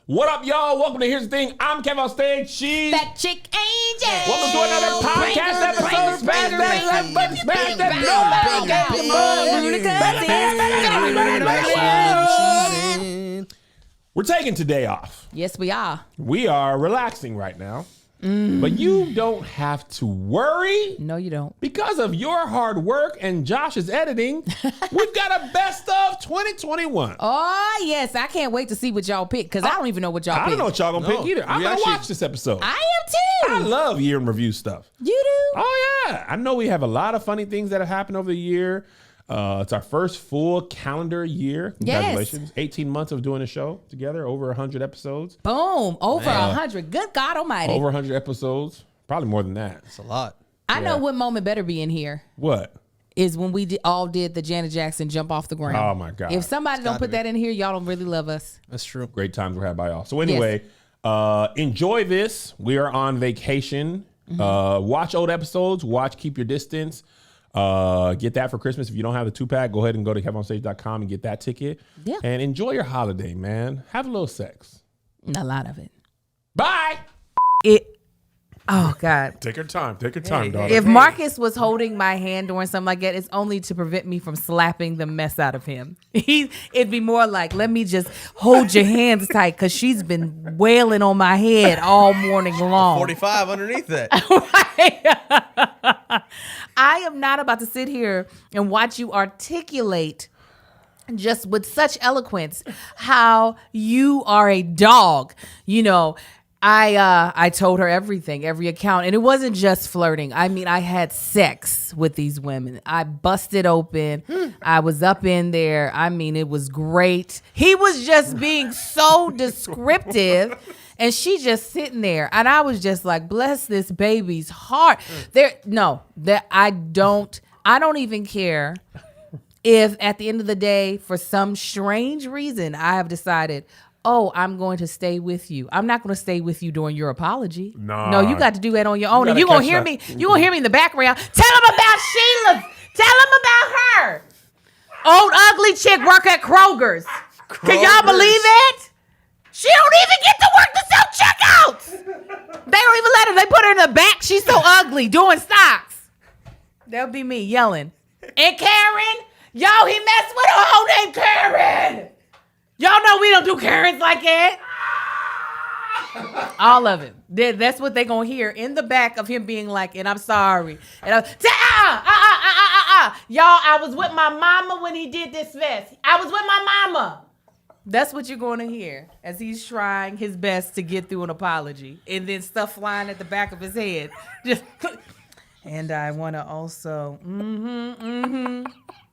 What up, y'all? Welcome to Here's the Thing. I'm Kevin on stage. She's that chick Angel. Welcome to another podcast episode. Smash that like button, smash that no. We're taking today off. Yes, we are. We are relaxing right now. But you don't have to worry. No, you don't. Because of your hard work and Josh's editing, we've got a best of 2021. Oh, yes. I can't wait to see what y'all pick because I don't even know what y'all pick. I don't know what y'all gonna pick either. I'm gonna watch this episode. I am too. I love year in review stuff. You do? Oh, yeah. I know we have a lot of funny things that have happened over the year. It's our first full calendar year. Congratulations. 18 months of doing a show together, over 100 episodes. Boom. Over 100. Good God almighty. Over 100 episodes. Probably more than that. It's a lot. I know what moment better be in here. What? Is when we all did the Janet Jackson jump off the ground. Oh, my God. If somebody don't put that in here, y'all don't really love us. That's true. Great times were had by y'all. So anyway, enjoy this. We are on vacation. Watch old episodes. Watch Keep Your Distance. Get that for Christmas. If you don't have the 2-pack, go ahead and go to KevinOnStage.com and get that ticket. Yeah. And enjoy your holiday, man. Have a little sex. A lot of it. Bye. Oh, God. Take your time. Take your time, daughter. If Marcus was holding my hand doing something like that, it's only to prevent me from slapping the mess out of him. It'd be more like, let me just hold your hands tight because she's been wailing on my head all morning long. 45 underneath that. I am not about to sit here and watch you articulate just with such eloquence how you are a dog. You know, I told her everything, every account, and it wasn't just flirting. I mean, I had sex with these women. I busted open. I was up in there. I mean, it was great. He was just being so descriptive. And she just sitting there, and I was just like, "Bless this baby's heart." I don't even care if at the end of the day, for some strange reason, I have decided, "Oh, I'm going to stay with you." I'm not going to stay with you during your apology. No, you got to do that on your own, and you're gonna hear me. You're gonna hear me in the background. Tell him about Sheila. Tell him about her. Old ugly chick work at Kroger's. Can y'all believe it? She don't even get to work the self-checkouts. They don't even let her. They put her in the back. She's so ugly doing stocks. That'll be me yelling. And Karen, yo, he messed with a hoe named Karen. Y'all know we don't do Karens like that. All of it. That's what they gonna hear in the back of him being like, and I'm sorry. And y'all, I was with my mama when he did this vest. I was with my mama. That's what you're going to hear as he's trying his best to get through an apology. And then stuff flying at the back of his head. Just, and I want to also,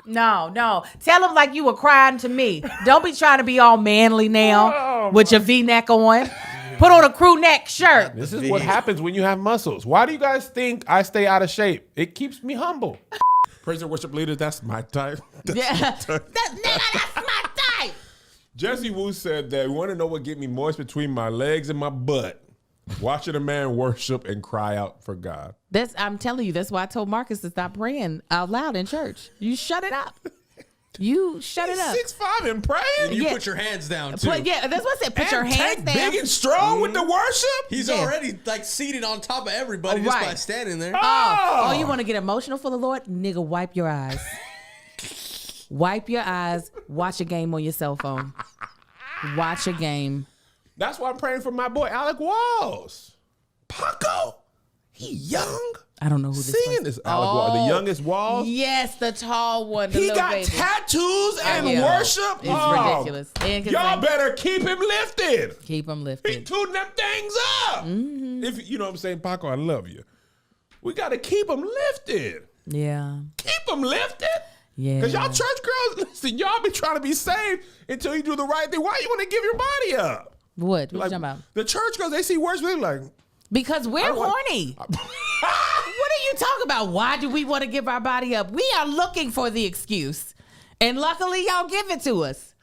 No. Tell him like you were crying to me. Don't be trying to be all manly now with your V-neck on. Put on a crew neck shirt. This is what happens when you have muscles. Why do you guys think I stay out of shape? It keeps me humble. Praise and worship leaders, that's my type. That's my type. Jesse Wu said that, "We want to know what get me moist between my legs and my butt. Watching a man worship and cry out for God." I'm telling you, that's why I told Marcus to stop praying out loud in church. You shut it up. You shut it up. 6'5" and praying? And you put your hands down, too. That's what I said. Put your hands down. Big and strong with the worship? He's already like seated on top of everybody just by standing there. Oh, you want to get emotional for the Lord? Nigga, wipe your eyes. Wipe your eyes. Watch a game on your cell phone. Watch a game. That's why I'm praying for my boy Alec Walls. Paco, he young. I don't know who this singing is. Alec Walls, the youngest Walls. Yes, the tall one. He got baby. Tattoos and worship. It's ridiculous. Y'all better keep him lifted. Keep him lifted. He tooting them things up. If you know what I'm saying, Paco, I love you. We got to keep him lifted. Yeah. Keep him lifted. Yeah. Because y'all church girls, listen, y'all be trying to be saved until you do the right thing. Why you want to give your body up? What you talking about? The church girls, they see words, they're like, because we're horny. What are you talking about? Why do we want to give our body up? We are looking for the excuse. And luckily, y'all give it to us.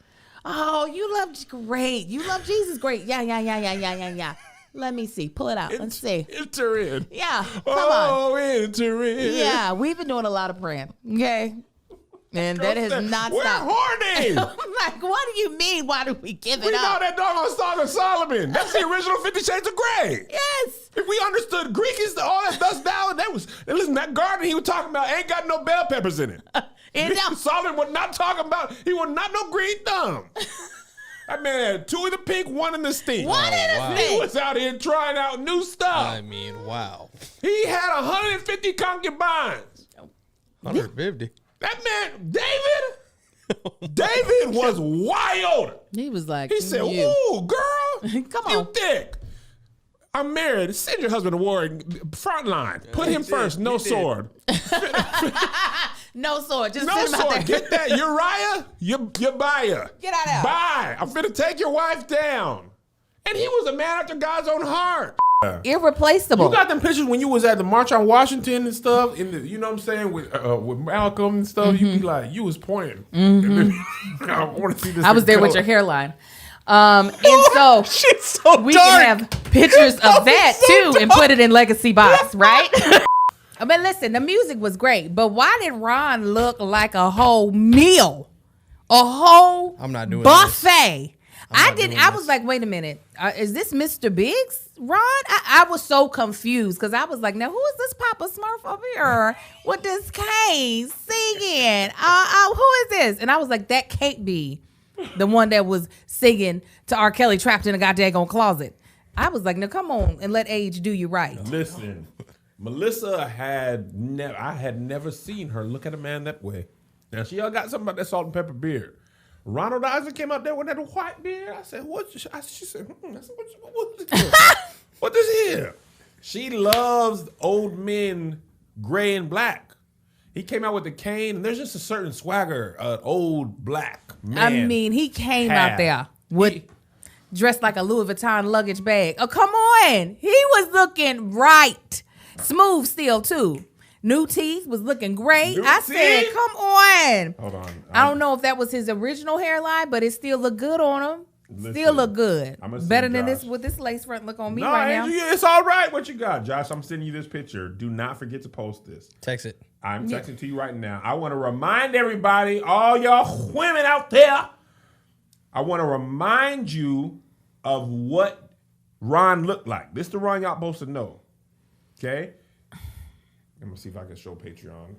Oh, you love great. You love Jesus, great. Yeah. Let me see. Pull it out. Let's see. Enter in. Yeah. Come on. Enter in. Yeah, we've been doing a lot of praying. Okay. And that has not We're stopped. horny. I'm like, what do you mean? Why do we give We it know up? that doggone Song of Solomon. That's the original 50 Shades of Grey. Yes. If we understood Greek is all that dust down, listen, that garden he was talking about ain't got no bell peppers in it. It don't. Solomon was not talking about, he was not no green thumb. That man had 2 in the pink, 1 in the stink. What in wow. a He thing? was out here trying out new stuff. I mean, wow. He had 150 concubines. 150. That man, David was wild. He was like, He said, you. "Ooh, girl, Come you on. thick. I'm married. Send your husband to war and front line. Put him did. first. No He did. sword. No sword. Just No send him out sword. there. Get that Uriah. You buyer. Get out of there. Bye. I'm finna take your wife down." And he was a man after God's own heart. Irreplaceable. You got them pictures when you was at the March on Washington and stuff, you know what I'm saying, with Malcolm and stuff. You be like, you was pointing. I want to see this. I was there with your hairline. And so Shit's so we can have pictures of that too and put it in legacy box, right? But listen, the music was great. But why did Ron look like a whole meal? A whole I'm not doing buffet. I not didn't. doing I this. was like, wait a minute. Is this Mr. Biggs, Ron? I was so confused because I was like, now who is this Papa Smurf over here with this cane singing? Who is this? And I was like, that can't be the one that was singing to R. Kelly trapped in a goddamn closet. I was like, no, come on and let age do you right. Listen, Melissa I had never seen her look at a man that way. Now she all got something about that salt and pepper beard. Ronald Isaac came out there with that white beard. I said, "What?" She said, I said, "What is here? What is here?" She loves old men, gray and black. He came out with the cane, and there's just a certain swagger, old black man. I mean, he came out there with dressed like a Louis Vuitton luggage bag. Oh, come on. He was looking right. Smooth still, too. New teeth was looking great. New I said, teeth? come on. Hold on. I don't know if that was his original hairline, but it still looked good on him. Listen, Still look good. I'ma send Better than Josh. this with this lace front look on me No, right Angel, now. it's all right. What you got, Josh? I'm sending you this picture. Do not forget to post this. Text it. I'm texting to you right now. I want to remind everybody, all y'all women out there, I want to remind you of what Ron looked like. This is the Ron y'all supposed to know. Okay? I'm going to see if I can show Patreon.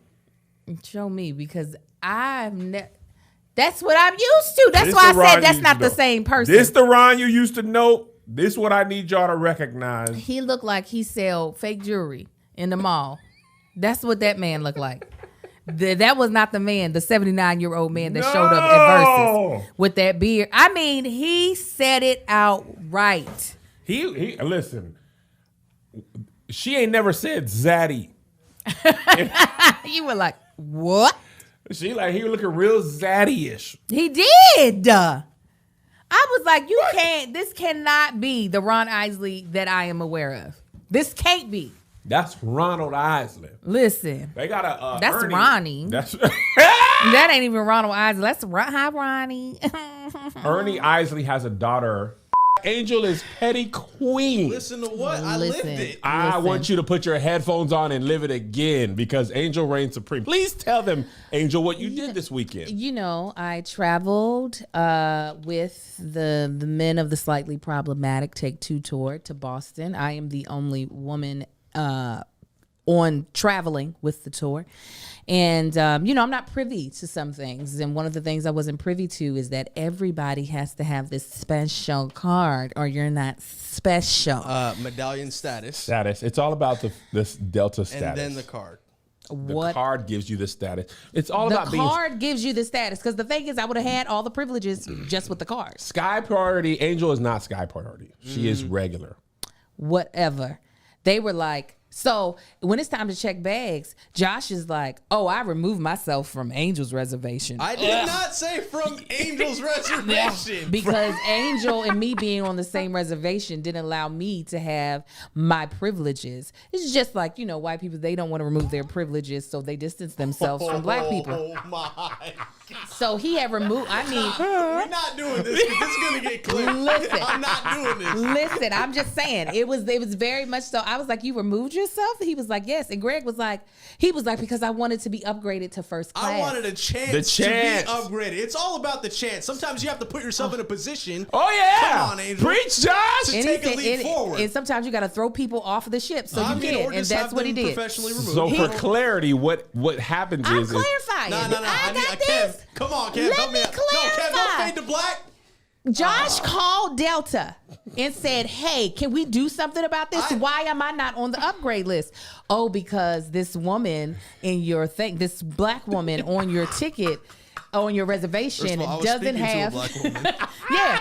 Show me because that's what I'm used to. That's This why the I Ron said that's you not used to the know. same person. This the Ron you used to know. This what I need y'all to recognize. He looked like he sell fake jewelry in the mall. That's what that man looked like. That was not the man, the 79-year-old man that showed up at Versus with that beard. I mean, he said it outright. He listen. She ain't never said Zaddy. You were like, what? She like he was looking real Zaddy-ish. He did. I was like, this cannot be the Ron Isley that I am aware of. This can't be. That's Ronald Isley. Listen, They got a that's Ernie. Ronnie. That's That ain't even Ronald Isley. That's hi, Ronnie. Ernie Isley has a daughter. Angel is petty queen. Listen to what? I lived Listen. it. I Listen. want you to put your headphones on and live it again because Angel reigns supreme. Please tell them, Angel, what you did this weekend. You know, I traveled with the men of the Slightly Problematic Take Two tour to Boston. I am the only woman on traveling with the tour. And, you know, I'm not privy to some things. And one of the things I wasn't privy to is that everybody has to have this special card or you're not special. Medallion status. Status. It's all about this Delta status. And then the card. The card gives you the status. It's all The about being card gives you the status. Because the thing is, I would have had all the privileges just with the card. Sky Priority. Angel is not Sky Priority. She is regular. Whatever. They were like, so when it's time to check bags, Josh is like, oh, I removed myself from Angel's reservation. I did not say from Angel's reservation. Because Angel and me being on the same reservation didn't allow me to have my privileges. It's just like, you know, white people, they don't want to remove their privileges, so they distance themselves from black people. Oh my. So he had removed, I mean, We're not doing this 'cause this is going to get clipped. Listen. I'm not doing this. listen, I'm just saying, it was very much so. I was like, you removed yourself? yourself? He was like, yes. And Greg was like, because I wanted to be upgraded to first class. I wanted a chance to be upgraded. It's all about the chance. Sometimes you have to put yourself in a position. Oh yeah, come on, Angel. Preach, Josh. To take a leap forward. And sometimes you got to throw people off of the ship so you can, and that's what he did. Professionally removed. So for clarity, what happens I'm is clarifying. No. I got this. Kev, come on, Kev. Let me clarify. No, Kev, don't fade to black. Josh called Delta and said, hey, can we do something about this? Why am I not on the upgrade list? Oh, because this woman in your thing, this black woman on your ticket, on your reservation doesn't have. To a black woman. Yeah.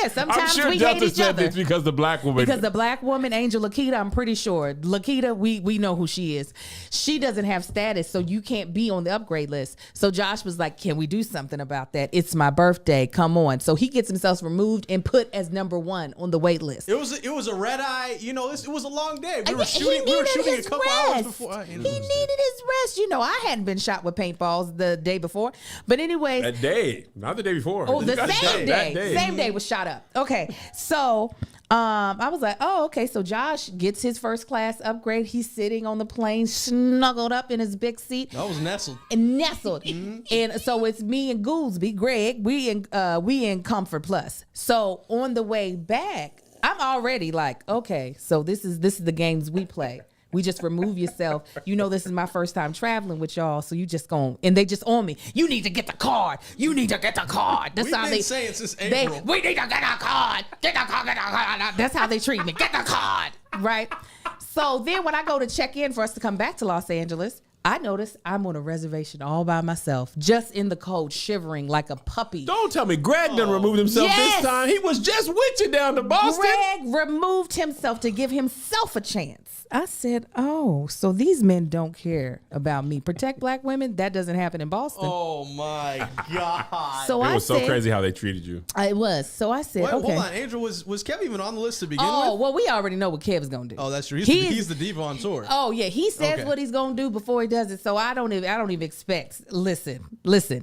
Sometimes I'm sure we Delta hate each said other. this because the black woman. Because the black woman, Angel Lakita, I'm pretty sure. Lakita, we know who she is. She doesn't have status, so you can't be on the upgrade list. So Josh was like, can we do something about that? It's my birthday. Come on. So he gets himself removed and put as number 1 on the wait list. It was a red eye. You know, it was a long day. We He were shooting a couple rest. hours before. He needed his rest. You know, I hadn't been shot with paintballs the day before. But anyways. That day, not the day before. Oh, the That same day. That day. Same day was shot up. Okay. So I was like, oh, okay. So Josh gets his first class upgrade. He's sitting on the plane, snuggled up in his big seat. I was nestled. And nestled. And so it's me and Goolsby, Greg. We in Comfort Plus. So on the way back, I'm already like, okay, so this is the games we play. We just remove yourself. You know, this is my first time traveling with y'all, so you just and they just on me. You need to get the card. You need to get the card. That's We've how been saying since April. we need to get a card. Get the card. Get the card. That's how they treat me. Get the card. Right. So then when I go to check in for us to come back to Los Angeles, I notice I'm on a reservation all by myself, just in the cold, shivering like a puppy. Don't tell me Greg done removed himself this time. He was just with you down to Boston. Greg removed himself to give himself a chance. I said, oh, so these men don't care about me. Protect black women? That doesn't happen in Boston. Oh, my God. So It was so crazy how they treated you. It was. So I said, Wait, okay. hold on. Angel, was Kev even on the list to begin with? Oh, well, we already know what Kev's going to do. Oh, that's true. He's the diva on tour. Oh, yeah. He says Okay. what he's going to do before he does it. So I don't even expect. Listen.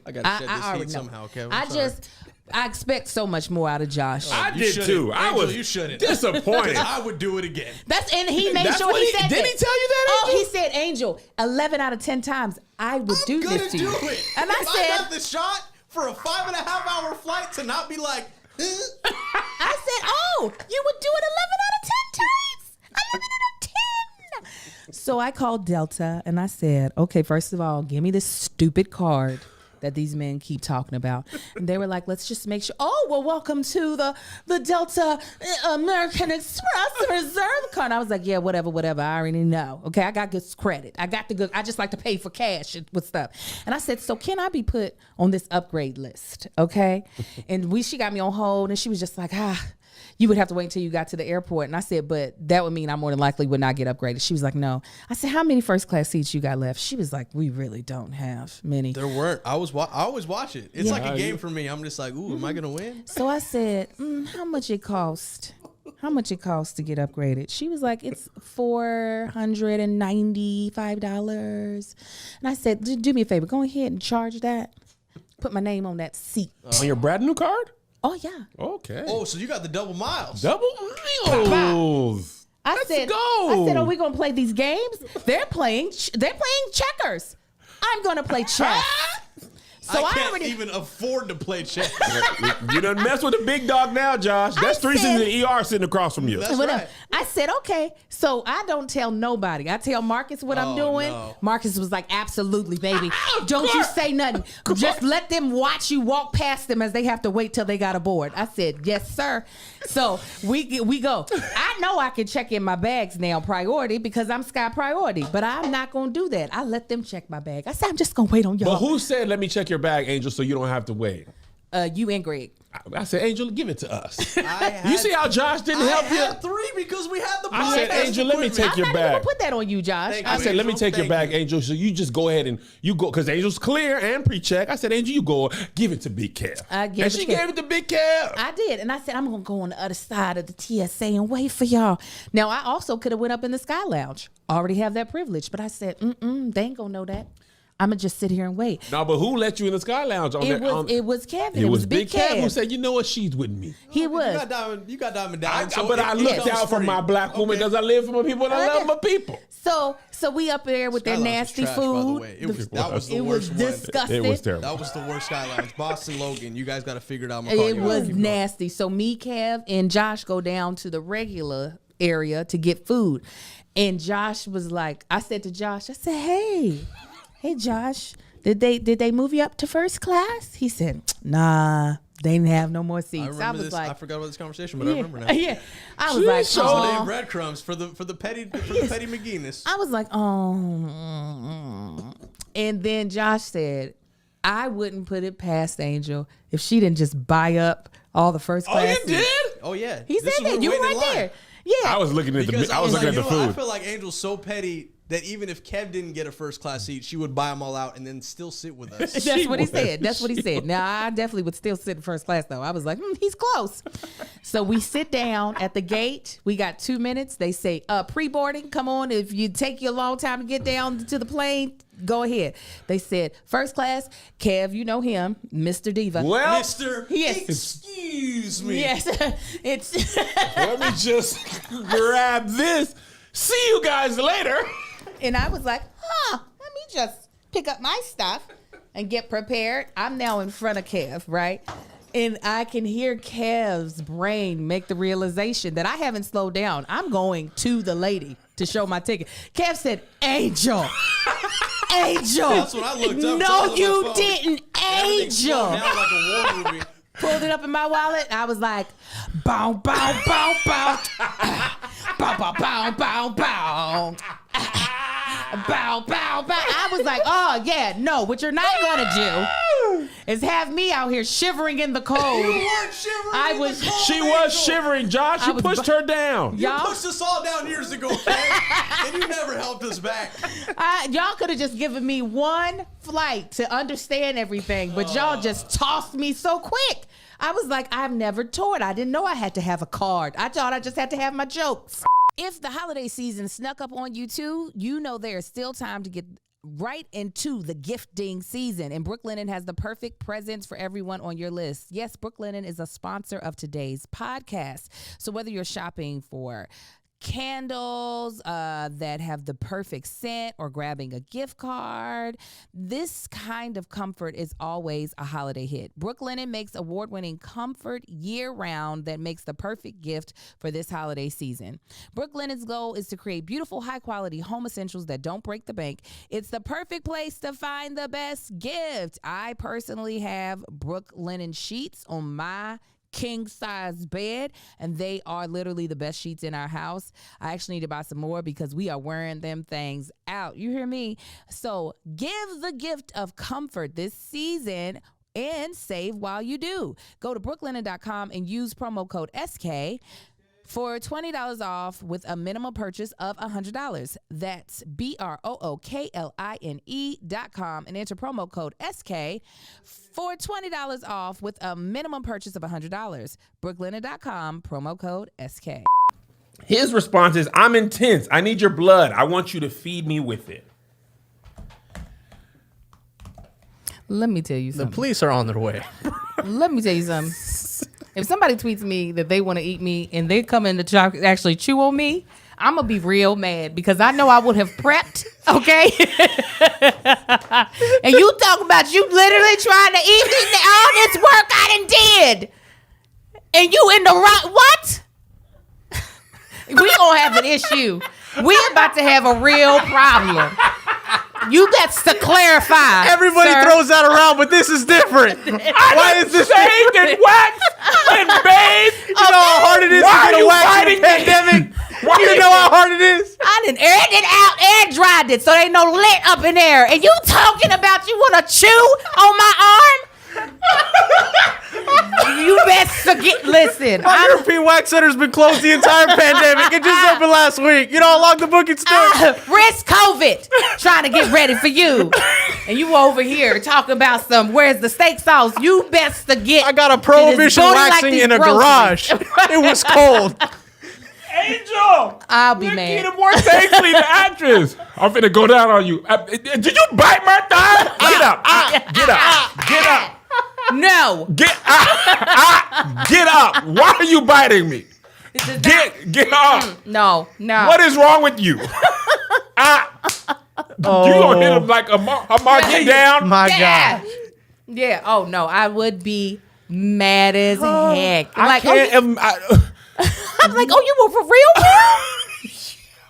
I got to shed this already heat know. somehow, Kev. I expect so much more out of Josh. I You did shouldn't. too. I Angel, was you shouldn't. disappointed. I would do it again. And he made That's sure what he said did that. he tell you that, Oh, Angel? he said, Angel, 11 out of 10 times I would do I'm gonna this to do you. it. And I If said, I got the shot for a 5.5-hour flight to not be like, I said, oh, you would do it 11 out of 10 times. 11 out of 10. So I called Delta and I said, okay, first of all, give me this stupid card that these men keep talking about. And they were like, let's just make sure. Oh, well, welcome to the Delta American Express Reserve card. I was like, yeah, whatever. I already know. Okay, I got good credit. I just like to pay for cash with stuff. And I said, so can I be put on this upgrade list? Okay. And she got me on hold and she was just like, you would have to wait until you got to the airport. And I said, but that would mean I more than likely would not get upgraded. She was like, no. I said, how many first class seats you got left? She was like, we really don't have many. there weren't. I always watch it. It's like a game for me. I'm just like, ooh, am I going to win? So I said, how much it cost? How much it costs to get upgraded? She was like, it's $495. And I said, do me a favor, go ahead and charge that. Put my name on that seat. On your brand new card? Oh, yeah. Okay. Oh, so you got the double miles. Double miles. Let's I go. said, are we gonna play these games? They're playing checkers. I'm gonna play chess. So I can't already even afford to play chess. You done mess with the big dog now, Josh. That's 3 seasons in the ER sitting across from you. That's whatever. right. I said, okay. So I don't tell nobody. I tell Marcus what I'm doing. No. Marcus was like, absolutely, baby. Don't you say nothing. Just let them watch you walk past them as they have to wait till they got aboard. I said, yes, sir. So we go. I know I can check in my bags now, priority, because I'm Sky Priority, but I'm not going to do that. I let them check my bag. I said, I'm just going to wait on y'all. But who said, let me check your bag, Angel, so you don't have to wait? You and Greg. I said, Angel, give it to us. I You see how Josh didn't help you? had 3 because we had the I said, podcast Angel, let me equipment. take your I'm not even bag. gonna put that on you, Josh. Thank I you, said, let me Angel. take your Thank bag, you. Angel. So you just go ahead and you go, because Angel's clear and pre-check. I said, Angel, you go, give it to Big Kev. I gave And it she to Kev. gave it to Big Kev. I did, and I said I'm gonna go on the other side of the TSA and wait for y'all. Now I also could have went up in the Sky Lounge. Already have that privilege, but I said, they ain't gonna know that. I'm gonna just sit here and wait. No, but who let you in the Sky Lounge? It was Kevin. It was Big Kev who said, "You know what? She's with me." He was. You got Diamond down. But I looked out for my black woman because I live for my people and I love my people. So we up there with their nasty food. That was the worst one. Disgusting. It was terrible. That was the worst Sky Lounge. Boston Logan, you guys got to figure it out. It was nasty. So me, Kev, and Josh go down to the regular area to get food. And Josh was like, I said to Josh, I said, hey Josh, did they move you up to first class? He said, nah, they didn't have no more seats. I was like, I forgot about this conversation, but I remember now. Yeah. I was like, so they breadcrumbs for the petty McGinnis. I was like, oh. And then Josh said, I wouldn't put it past Angel if she didn't just buy up all the first class. Oh, you did? Oh yeah. He said that. You were right there. Yeah. I was looking at the food. I feel like Angel's so petty that even if Kev didn't get a first class seat, she would buy them all out and then still sit with us. That's what he said. Now, I definitely would still sit in first class, though. I was like, he's close. So we sit down at the gate. We got 2 minutes. They say, pre-boarding, come on. If you take you a long time to get down to the plane, go ahead. They said, first class, Kev, you know him, Mr. Diva. Well, excuse me. Yes. It's let me just grab this. See you guys later. And I was like, let me just pick up my stuff and get prepared. I'm now in front of Kev, right? And I can hear Kev's brain make the realization that I haven't slowed down. I'm going to the lady to show my ticket. Kev said, Angel. Angel. That's what I looked up. No, you didn't. Angel. Now like a war movie. Pulled it up in my wallet. I was like, bow, bow, bow, bow. Bow, bow, bow, bow, bow. Bow, bow, bow. I was like, oh, yeah, no. What you're not going to do is have me out here shivering in the cold. You weren't shivering She was shivering, Josh. You pushed her down. You pushed us all down years ago, man. And you never helped us back. Y'all could have just given me one flight to understand everything, but y'all just tossed me so quick. I was like, I've never toured. I didn't know I had to have a card. I thought I just had to have my jokes. If the holiday season snuck up on you too, you know there's still time to get right into the gifting season. And Brooklinen has the perfect presents for everyone on your list. Yes, Brooklinen is a sponsor of today's podcast. So whether you're shopping for candles that have the perfect scent or grabbing a gift card, this kind of comfort is always a holiday hit. Brooklinen makes award-winning comfort year-round that makes the perfect gift for this holiday season. Brooklinen's goal is to create beautiful, high-quality home essentials that don't break the bank. It's the perfect place to find the best gift. I personally have Brooklinen sheets on my king size bed, and they are literally the best sheets in our house. I actually need to buy some more because we are wearing them things out. You hear me? So give the gift of comfort this season and save while you do. Go to brooklinen.com and use promo code SK for $20 off with a minimum purchase of $100. That's BROOKLINE.com and enter promo code SK for $20 off with a minimum purchase of $100. Brooklinen.com, promo code SK. His response is, I'm intense. I need your blood. I want you to feed me with it. Let me tell you something. The police are on their way. Let me tell you something. If somebody tweets me that they want to eat me and they come in to actually chew on me, I'm going to be real mad because I know I would have prepped, okay? And you talk about you literally trying to eat all this work I done did. And you in the right, what? We going to have an issue. We about to have a real problem. You got to clarify. Everybody throws that around, but this is different. Why is this shaved and waxed and bathed? You know how hard it is to get a wax in a pandemic? You know how hard it is? I done aired it out, air dried it, so they no lint up in there. And you talking about you want to chew on my arm? You best forget. Listen, Our European Wax Center's been closed the entire pandemic. It just opened last week. You know how long the bookings took? Risk COVID, trying to get ready for you, and you over here talking about where's the steak sauce? You best forget. I got a prohibition waxing in a garage. It was cold. Angel! real. I'll be mad. Nikita Mortasley, the actress. I'm finna go down on you. Did you bite my thigh? Get up. Get up. Get up. No. Get up. Why are you biting me? Get up. No. What is wrong with you? You gonna hit him like a market down? My Yeah. God. Yeah. Oh no, I would be mad as heck. I Like, can't. I'm like, oh, you were for real?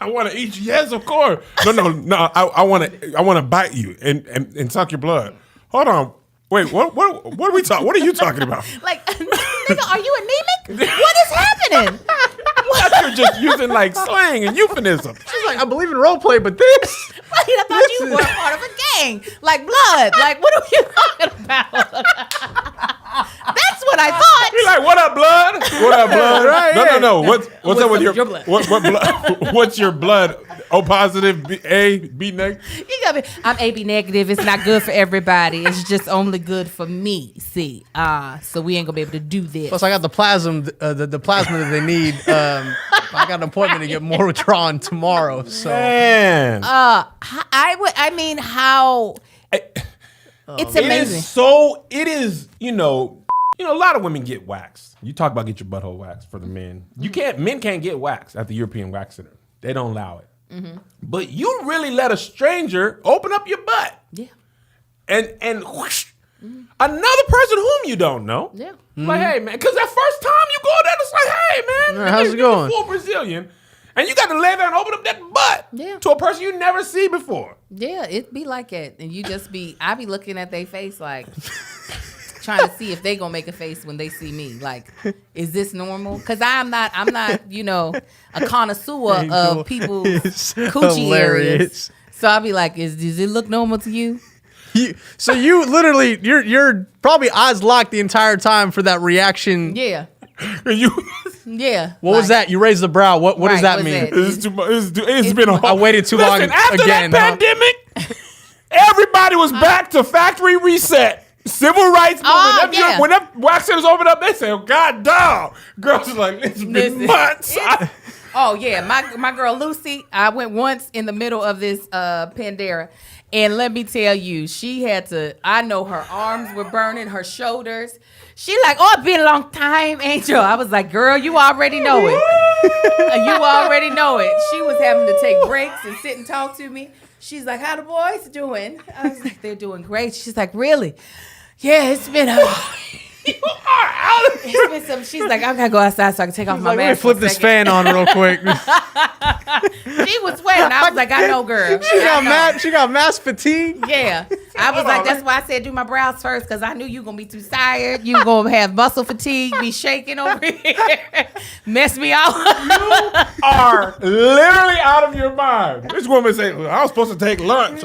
I want to eat you. Yes, of course. No. I want to bite you and suck your blood. Hold on. Wait. What are we talking? What are you talking about? Like, nigga, are you anemic? What is happening? You're just using like slang and euphemism. She's like, I believe in role play, but this. Right, I thought you were a part of a gang, like blood. Like, what are you talking about? That's what I thought. You're like, what up, blood? What up, blood? Right, No. What's up with your blood? What blood? What's your blood? O positive, B negative. You got me. I'm AB negative. It's not good for everybody. It's just only good for me. See, so we ain't gonna be able to do this. Plus, I got the plasma, the plasma that they need. I got an appointment to get more withdrawn tomorrow. So Man, I mean, how? It's amazing. It is. You know, a lot of women get waxed. You talk about get your butthole waxed for the men. Men can't get waxed at the European Wax Center. They don't allow it. Mm-hmm. But you really let a stranger open up your butt. Yeah. And whoosh, another person whom you don't know. Yeah. Like, hey, man, because that first time you go there, it's like, hey, man, How's it you're going? a full Brazilian. And you got to lay there and open up that butt to a person you never see before. Yeah, it be like that, and I be looking at their face like. Trying to see if they gonna make a face when they see me. Like, is this normal? Because I'm not, a connoisseur of people's coochie areas. So I'll be like, does it look normal to you? So you literally, you're probably eyes locked the entire time for that reaction. Yeah. Yeah. What was that? You raised the brow. What does that mean? It's been a I waited too long after again. That pandemic, everybody was back to factory reset. Civil rights movement. When that wax centers open up, they say, "Oh God, dog." Girls are like, "It's been months." Oh yeah, my girl Lucy. I went once in the middle of this Pandera, and let me tell you, she had to. I know her arms were burning, her shoulders. She like, "Oh, it's been a long time, Angel." I was like, "Girl, you already know it. You already know it." She was having to take breaks and sit and talk to me. She's like, "How the boys doing?" I was like, "They're doing great." She's like, "Really?" Yeah, it's been it's been some. She's like, I gotta go outside so I can take off my Let me mask. flip this fan on real quick. She was sweating. I was like, I know, girl. She got mask fatigue. Yeah, I was like, that's why I said do my brows first because I knew you gonna be too tired. You gonna have muscle fatigue, be shaking over here, mess me out. You are literally out of your mind. This woman said, I was supposed to take lunch.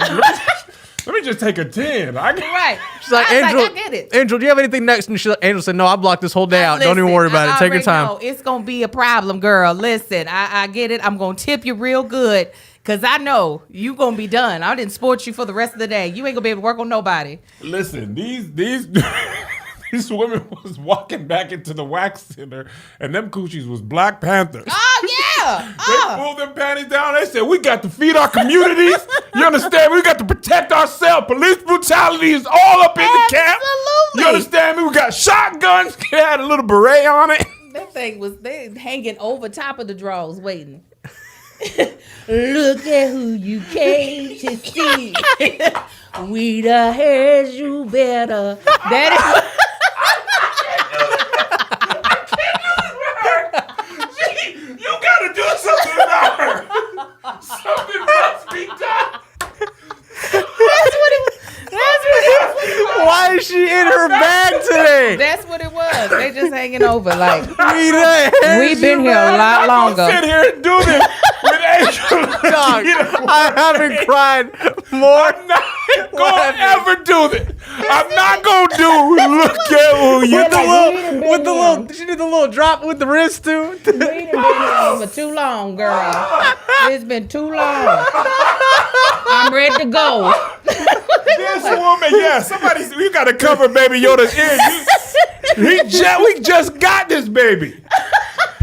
Let me just take a 10. Right. She's like, Angel, I get it. Angel, do you have anything next? And Angel said, no, I blocked this whole day out. Don't even worry about it. Take your time. No, it's going to be a problem, girl. Listen, I get it. I'm going to tip you real good because I know you going to be done. I didn't sport you for the rest of the day. You ain't going to be able to work on nobody. Listen, these women was walking back into the wax center and them coochies was Black Panthers. Oh, yeah. They pulled them panties down. They said, we got to feed our communities. You understand? We got to protect ourselves. Police brutality is all up in the camp. Absolutely. You understand me? We got shotguns. They had a little beret on it. That thing was hanging over top of the drawers waiting. Look at who you came to see. We the heads you better. That is... You gotta do something about her. Something must be done. Why is she in her bag today? That's what it was. They just hanging over like we've been here a lot longer. I'm sit here and do this with Angel. Dog, I haven't cried more. I'm not gonna ever do this. I'm not gonna do. Look at who you with the little. She did the little drop with the wrist too. We done been here for too long, girl. It's been too long. I'm ready to go. This woman, somebody, we gotta cover Baby Yoda's ear. We just got this baby.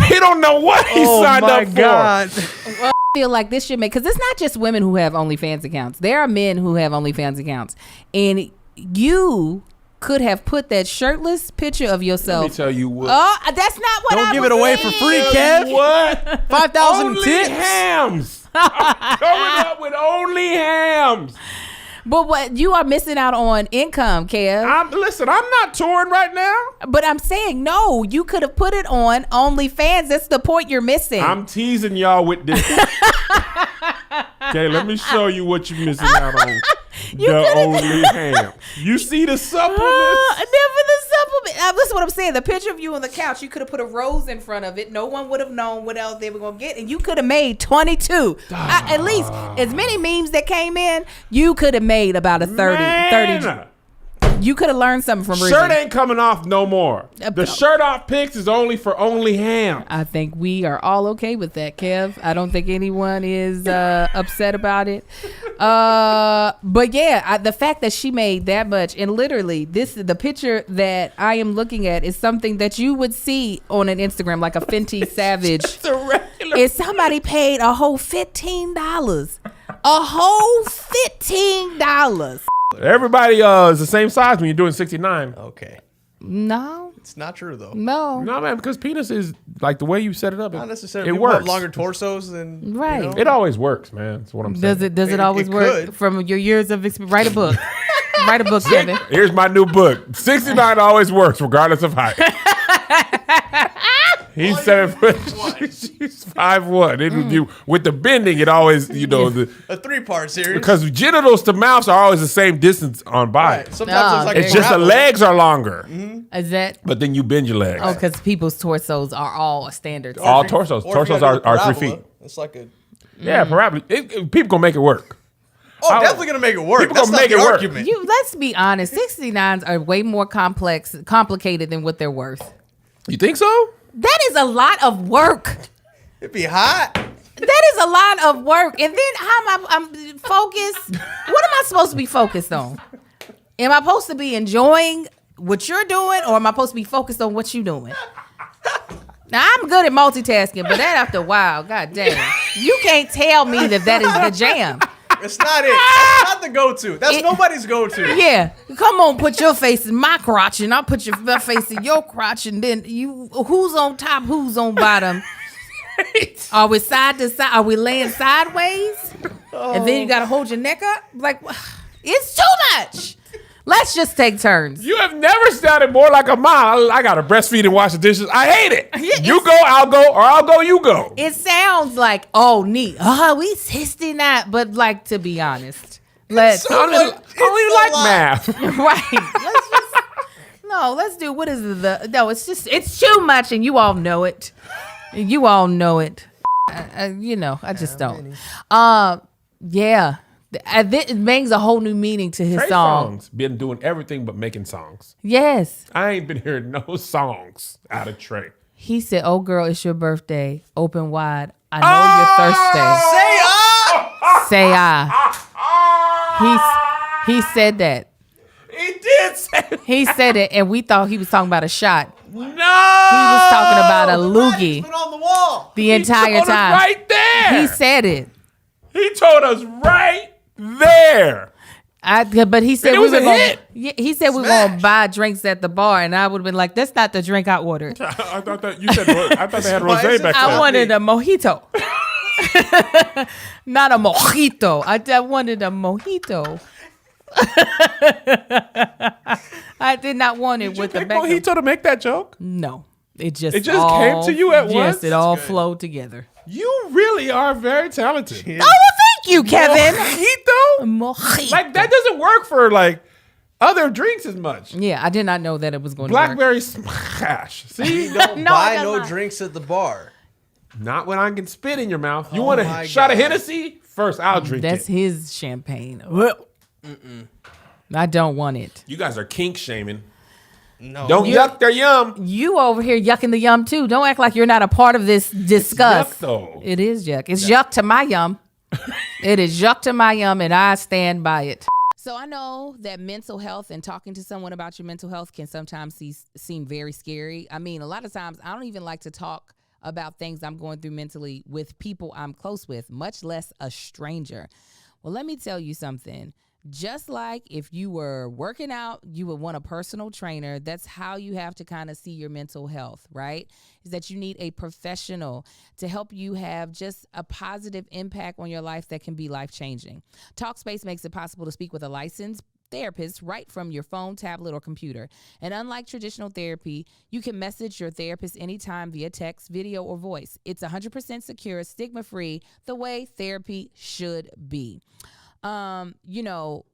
He He don't know what he signed up for. I feel like this should make, because it's not just women who have OnlyFans accounts. There are men who have OnlyFans accounts, and you could have put that shirtless picture of yourself. Let me tell you what. Oh, that's not what Don't I give was it away for saying. free, Kev. What? 5,000 Only tips. hams. I'm coming up with only hams. But what you are missing out on income, Kev. Listen, I'm not touring right now. But I'm saying no. You could have put it on OnlyFans. That's the point you're missing. I'm teasing y'all with this. Okay, let me show you what you're missing out on. The only ham. You see the supplements? Never the supplement. Listen what I'm saying. The picture of you on the couch, you could have put a rose in front of it. No one would have known what else they were going to get. And you could have made 22. At least as many memes that came in, you could have made about a 30. Man. You could have learned something from Shirt Rizzy. ain't coming off no more. The shirt off pics is only for only ham. I think we are all okay with that, Kev. I don't think anyone is upset about it. But yeah, the fact that she made that much, and literally the picture that I am looking at is something that you would see on an Instagram, like a Fenty Savage. It's a regular. If somebody paid a whole $15, Everybody is the same size when you're doing 69. Okay. No, It's not true, though. no, No, man, because penis is like the way you set it up. Not necessarily. It People have works. longer torsos than. Right. You know? It always works, man. That's what I'm saying. Does it always it work could. from your years of experience? Write a book. Write a book, Kevin. Here's my new book. 69 always works, regardless of height. He's 7 foot. She's 5'1". With the bending, it always, A 3-part series. because genitals to mouths are always the same distance on body. Right. Sometimes No, it's like It's just the gravel. legs are longer, Is that? but then you bend your legs. Oh, because people's torsos are all a standard. All size. torsos. Or if Torsos you gotta do are a 3 parabola, feet. It's like a. Yeah, probably. People gonna make it work. Oh, definitely gonna make it work. People That's gonna not make the it work. argument. Let's be honest. 69s are way more complicated than what they're worth. You think so? That is a lot of work. It'd be hot. That is a lot of work. And then how am I'm focused? What am I supposed to be focused on? Am I supposed to be enjoying what you're doing, or am I supposed to be focused on what you're doing? Now, I'm good at multitasking, but that after a while, god damn, you can't tell me that is the jam. It's not it. That's not the go-to. That's nobody's go-to. Yeah, come on, put your face in my crotch, and I'll put my face in your crotch, and then who's on top, who's on bottom? Are we side to side? Are we laying sideways? And then you gotta hold your neck up? Like, it's too much. Let's just take turns. You have never sounded more like a mom. I gotta breastfeed and wash the dishes. I hate it. You go, I'll go, or I'll go, you go. It sounds like, oh, neat. Oh, we 69. But like, to be honest, let's I don't even like math. right. Let's do, what is it's too much, and you all know it. You all know it. I just don't. Yeah. It brings a whole new meaning to his Trey song. Songz been doing everything but making songs. Yes. I ain't been hearing no songs out of Trey. He said, oh, girl, it's your birthday. Open wide. I know you're thirsty. Say I. He said that. He did say that. He said it, and we thought he was talking about a shot. No. He was talking about a loogie Put on the wall. the entire Told us time. right there. He said it. He told us right there. But he said And it we was were a gonna, hit. yeah, he said we were gonna buy drinks at the bar, and I would have been like, "That's not the drink I ordered. I thought that you said. I thought they had Why rosé is it back so- then. I wanted a mojito, not a mojito. I wanted a mojito. I did not want it Did you with the pick back. mojito to make that joke? No, it just came to you at once? Yes, it all flowed together. You really are very talented. Oh, well, thank you, Kevin. Mojito? Mojito. Like that doesn't work for like other drinks as much. Yeah, I did not know that it was going to work. Blackberry smash. See, You don't No, I buy got no mine. drinks at the bar. not when I can spit in your mouth. You Oh want my a shot of God. Hennessy? First, I'll drink That's it. his champagne. I don't want it. You guys are kink shaming. No. Don't yuck their yum. You over here yucking the yum too. Don't act like you're not a part of this discuss. Yuck though. It is yuck. It's yuck to my yum. It is yuck to my yum, and I stand by it. So I know that mental health and talking to someone about your mental health can sometimes seem very scary. I mean, a lot of times I don't even like to talk about things I'm going through mentally with people I'm close with, much less a stranger. Well, let me tell you something. Just like if you were working out, you would want a personal trainer. That's how you have to kind of see your mental health, right? Is that you need a professional to help you have just a positive impact on your life that can be life-changing. Talkspace makes it possible to speak with a licensed therapist right from your phone, tablet, or computer. And unlike traditional therapy, you can message your therapist anytime via text, video, or voice. It's 100% secure, stigma-free, the way therapy should be. You know,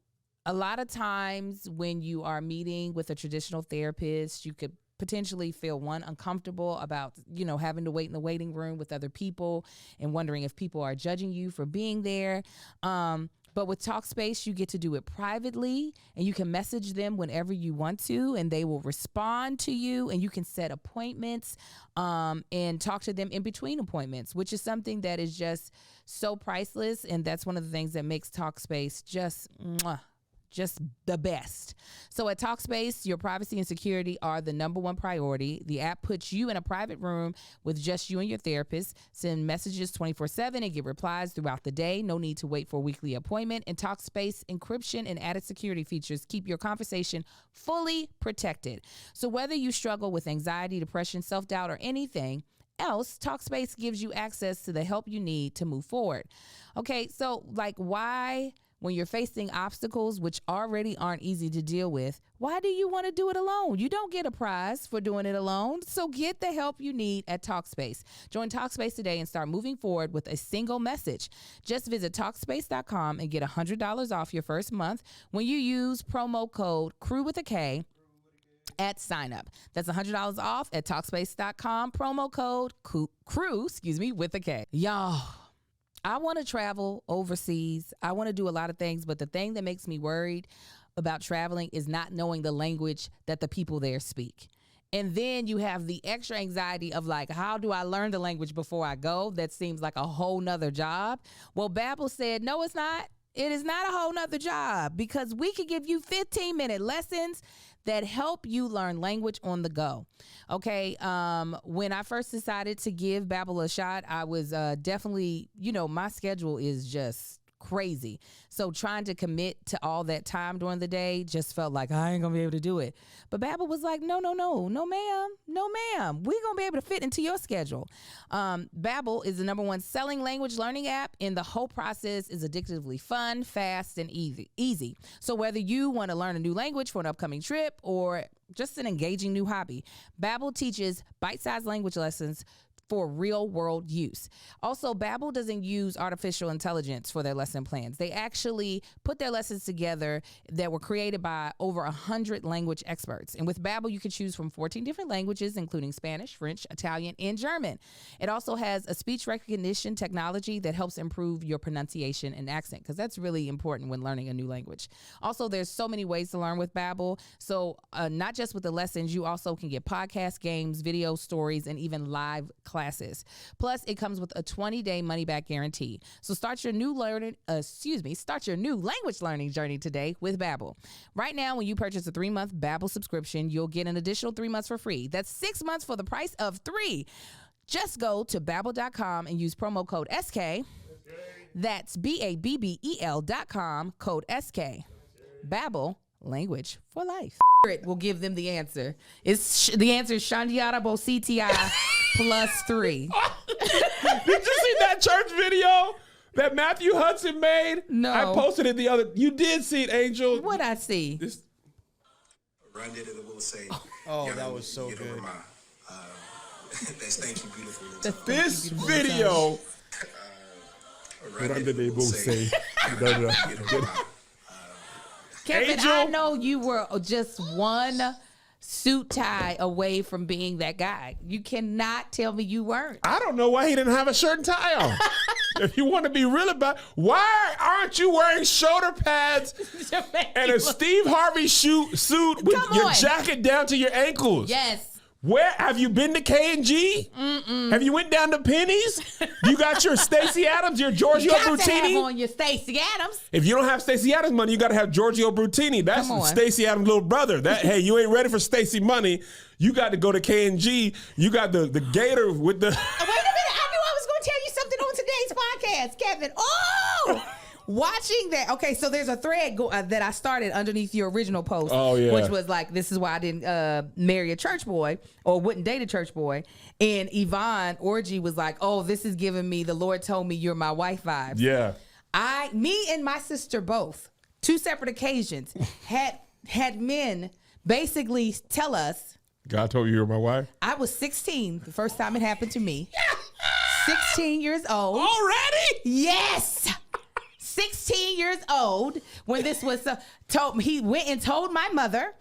a lot of times when you are meeting with a traditional therapist, you could potentially feel uncomfortable about, you know, having to wait in the waiting room with other people and wondering if people are judging you for being there. But with Talkspace, you get to do it privately, and you can message them whenever you want to, and they will respond to you, and you can set appointments and talk to them in between appointments, which is something that is just so priceless. And that's one of the things that makes Talkspace just the best. So at Talkspace, your privacy and security are the number one priority. The app puts you in a private room with just you and your therapist. Send messages 24/7 and get replies throughout the day. No need to wait for a weekly appointment. And Talkspace encryption and added security features keep your conversation fully protected. So whether you struggle with anxiety, depression, self-doubt, or anything else, Talkspace gives you access to the help you need to move forward. Okay, so like why, when you're facing obstacles which already aren't easy to deal with, why do you want to do it alone? You don't get a prize for doing it alone. So get the help you need at Talkspace. Join Talkspace today and start moving forward with a single message. Just visit Talkspace.com and get $100 off your first month when you use promo code CREW with a K at sign up. That's $100 off at Talkspace.com. Promo code CREW, with a K. Y'all, I want to travel overseas. I want to do a lot of things, but the thing that makes me worried about traveling is not knowing the language that the people there speak. And then you have the extra anxiety of like, how do I learn the language before I go? That seems like a whole nother job. Well, Babbel said, no, it's not. It is not a whole nother job, because we can give you 15-minute lessons that help you learn language on the go. Okay. When I first decided to give Babbel a shot, I was definitely, my schedule is just crazy. So trying to commit to all that time during the day just felt like I ain't gonna be able to do it. But Babbel was like, no, ma'am. We're gonna be able to fit into your schedule. Babbel is the #1 selling language learning app, and the whole process is addictively fun, fast, and easy. So whether you want to learn a new language for an upcoming trip or just an engaging new hobby, Babbel teaches bite-sized language lessons for real world use. Also, Babbel doesn't use artificial intelligence for their lesson plans. They actually put their lessons together that were created by over 100 language experts. And with Babbel, you can choose from 14 different languages, including Spanish, French, Italian, and German. It also has a speech recognition technology that helps improve your pronunciation and accent, because that's really important when learning a new language. Also, there's so many ways to learn with Babbel. So not just with the lessons, you also can get podcasts, games, video stories, and even live classes. Plus, it comes with a 20-day money-back guarantee. So start your new language learning journey today with Babbel. Right now, when you purchase a 3-month Babbel subscription, you'll get an additional 3 months for free. That's 6 months for the price of 3. Just go to Babbel.com and use promo code SK. That's BABBEL.com, code SK. Babbel, language for life. It will give them the answer. The answer is Shandiara CTI +3. Did you see that church video that Matthew Hudson made? No. I posted it the other. You did see it, Angel. What'd I see? Run it and will say, oh, that was so good. That's thank you, beautiful. This video. Run it and will say, Kevin, Angel. I know you were just one suit tie away from being that guy. You cannot tell me you weren't. I don't know why he didn't have a shirt and tie on. If you want to be real about, why aren't you wearing shoulder pads and a Steve Harvey suit with Come your on. jacket down to your ankles? Yes. Where have you been to K&G? Have you went down to Penny's? You got your Stacey Adams, your Giorgio Got to have Brutini? on your Stacey Adams. If you don't have Stacey Adams money, you got to have Giorgio Brutini. That's Come on. Stacey Adams' little brother. That hey, you ain't ready for Stacey money. You got to go to K&G. You got the gator with the. Wait a minute. I knew I was going to tell you something on today's podcast, Kevin. Oh, watching that. Okay, so there's a thread that I started underneath your original post. Oh, yeah. Which was like, this is why I didn't marry a church boy or wouldn't date a church boy. And Yvonne Orgy was like, oh, this is giving me the Lord told me you're my wife vibes. Yeah. Me and my sister both, 2 separate occasions, had men basically tell us. God told you were my wife? I was 16 the first time it happened to me. 16 years old. Already? Yes. 16 years old when this was told. He went and told my mother.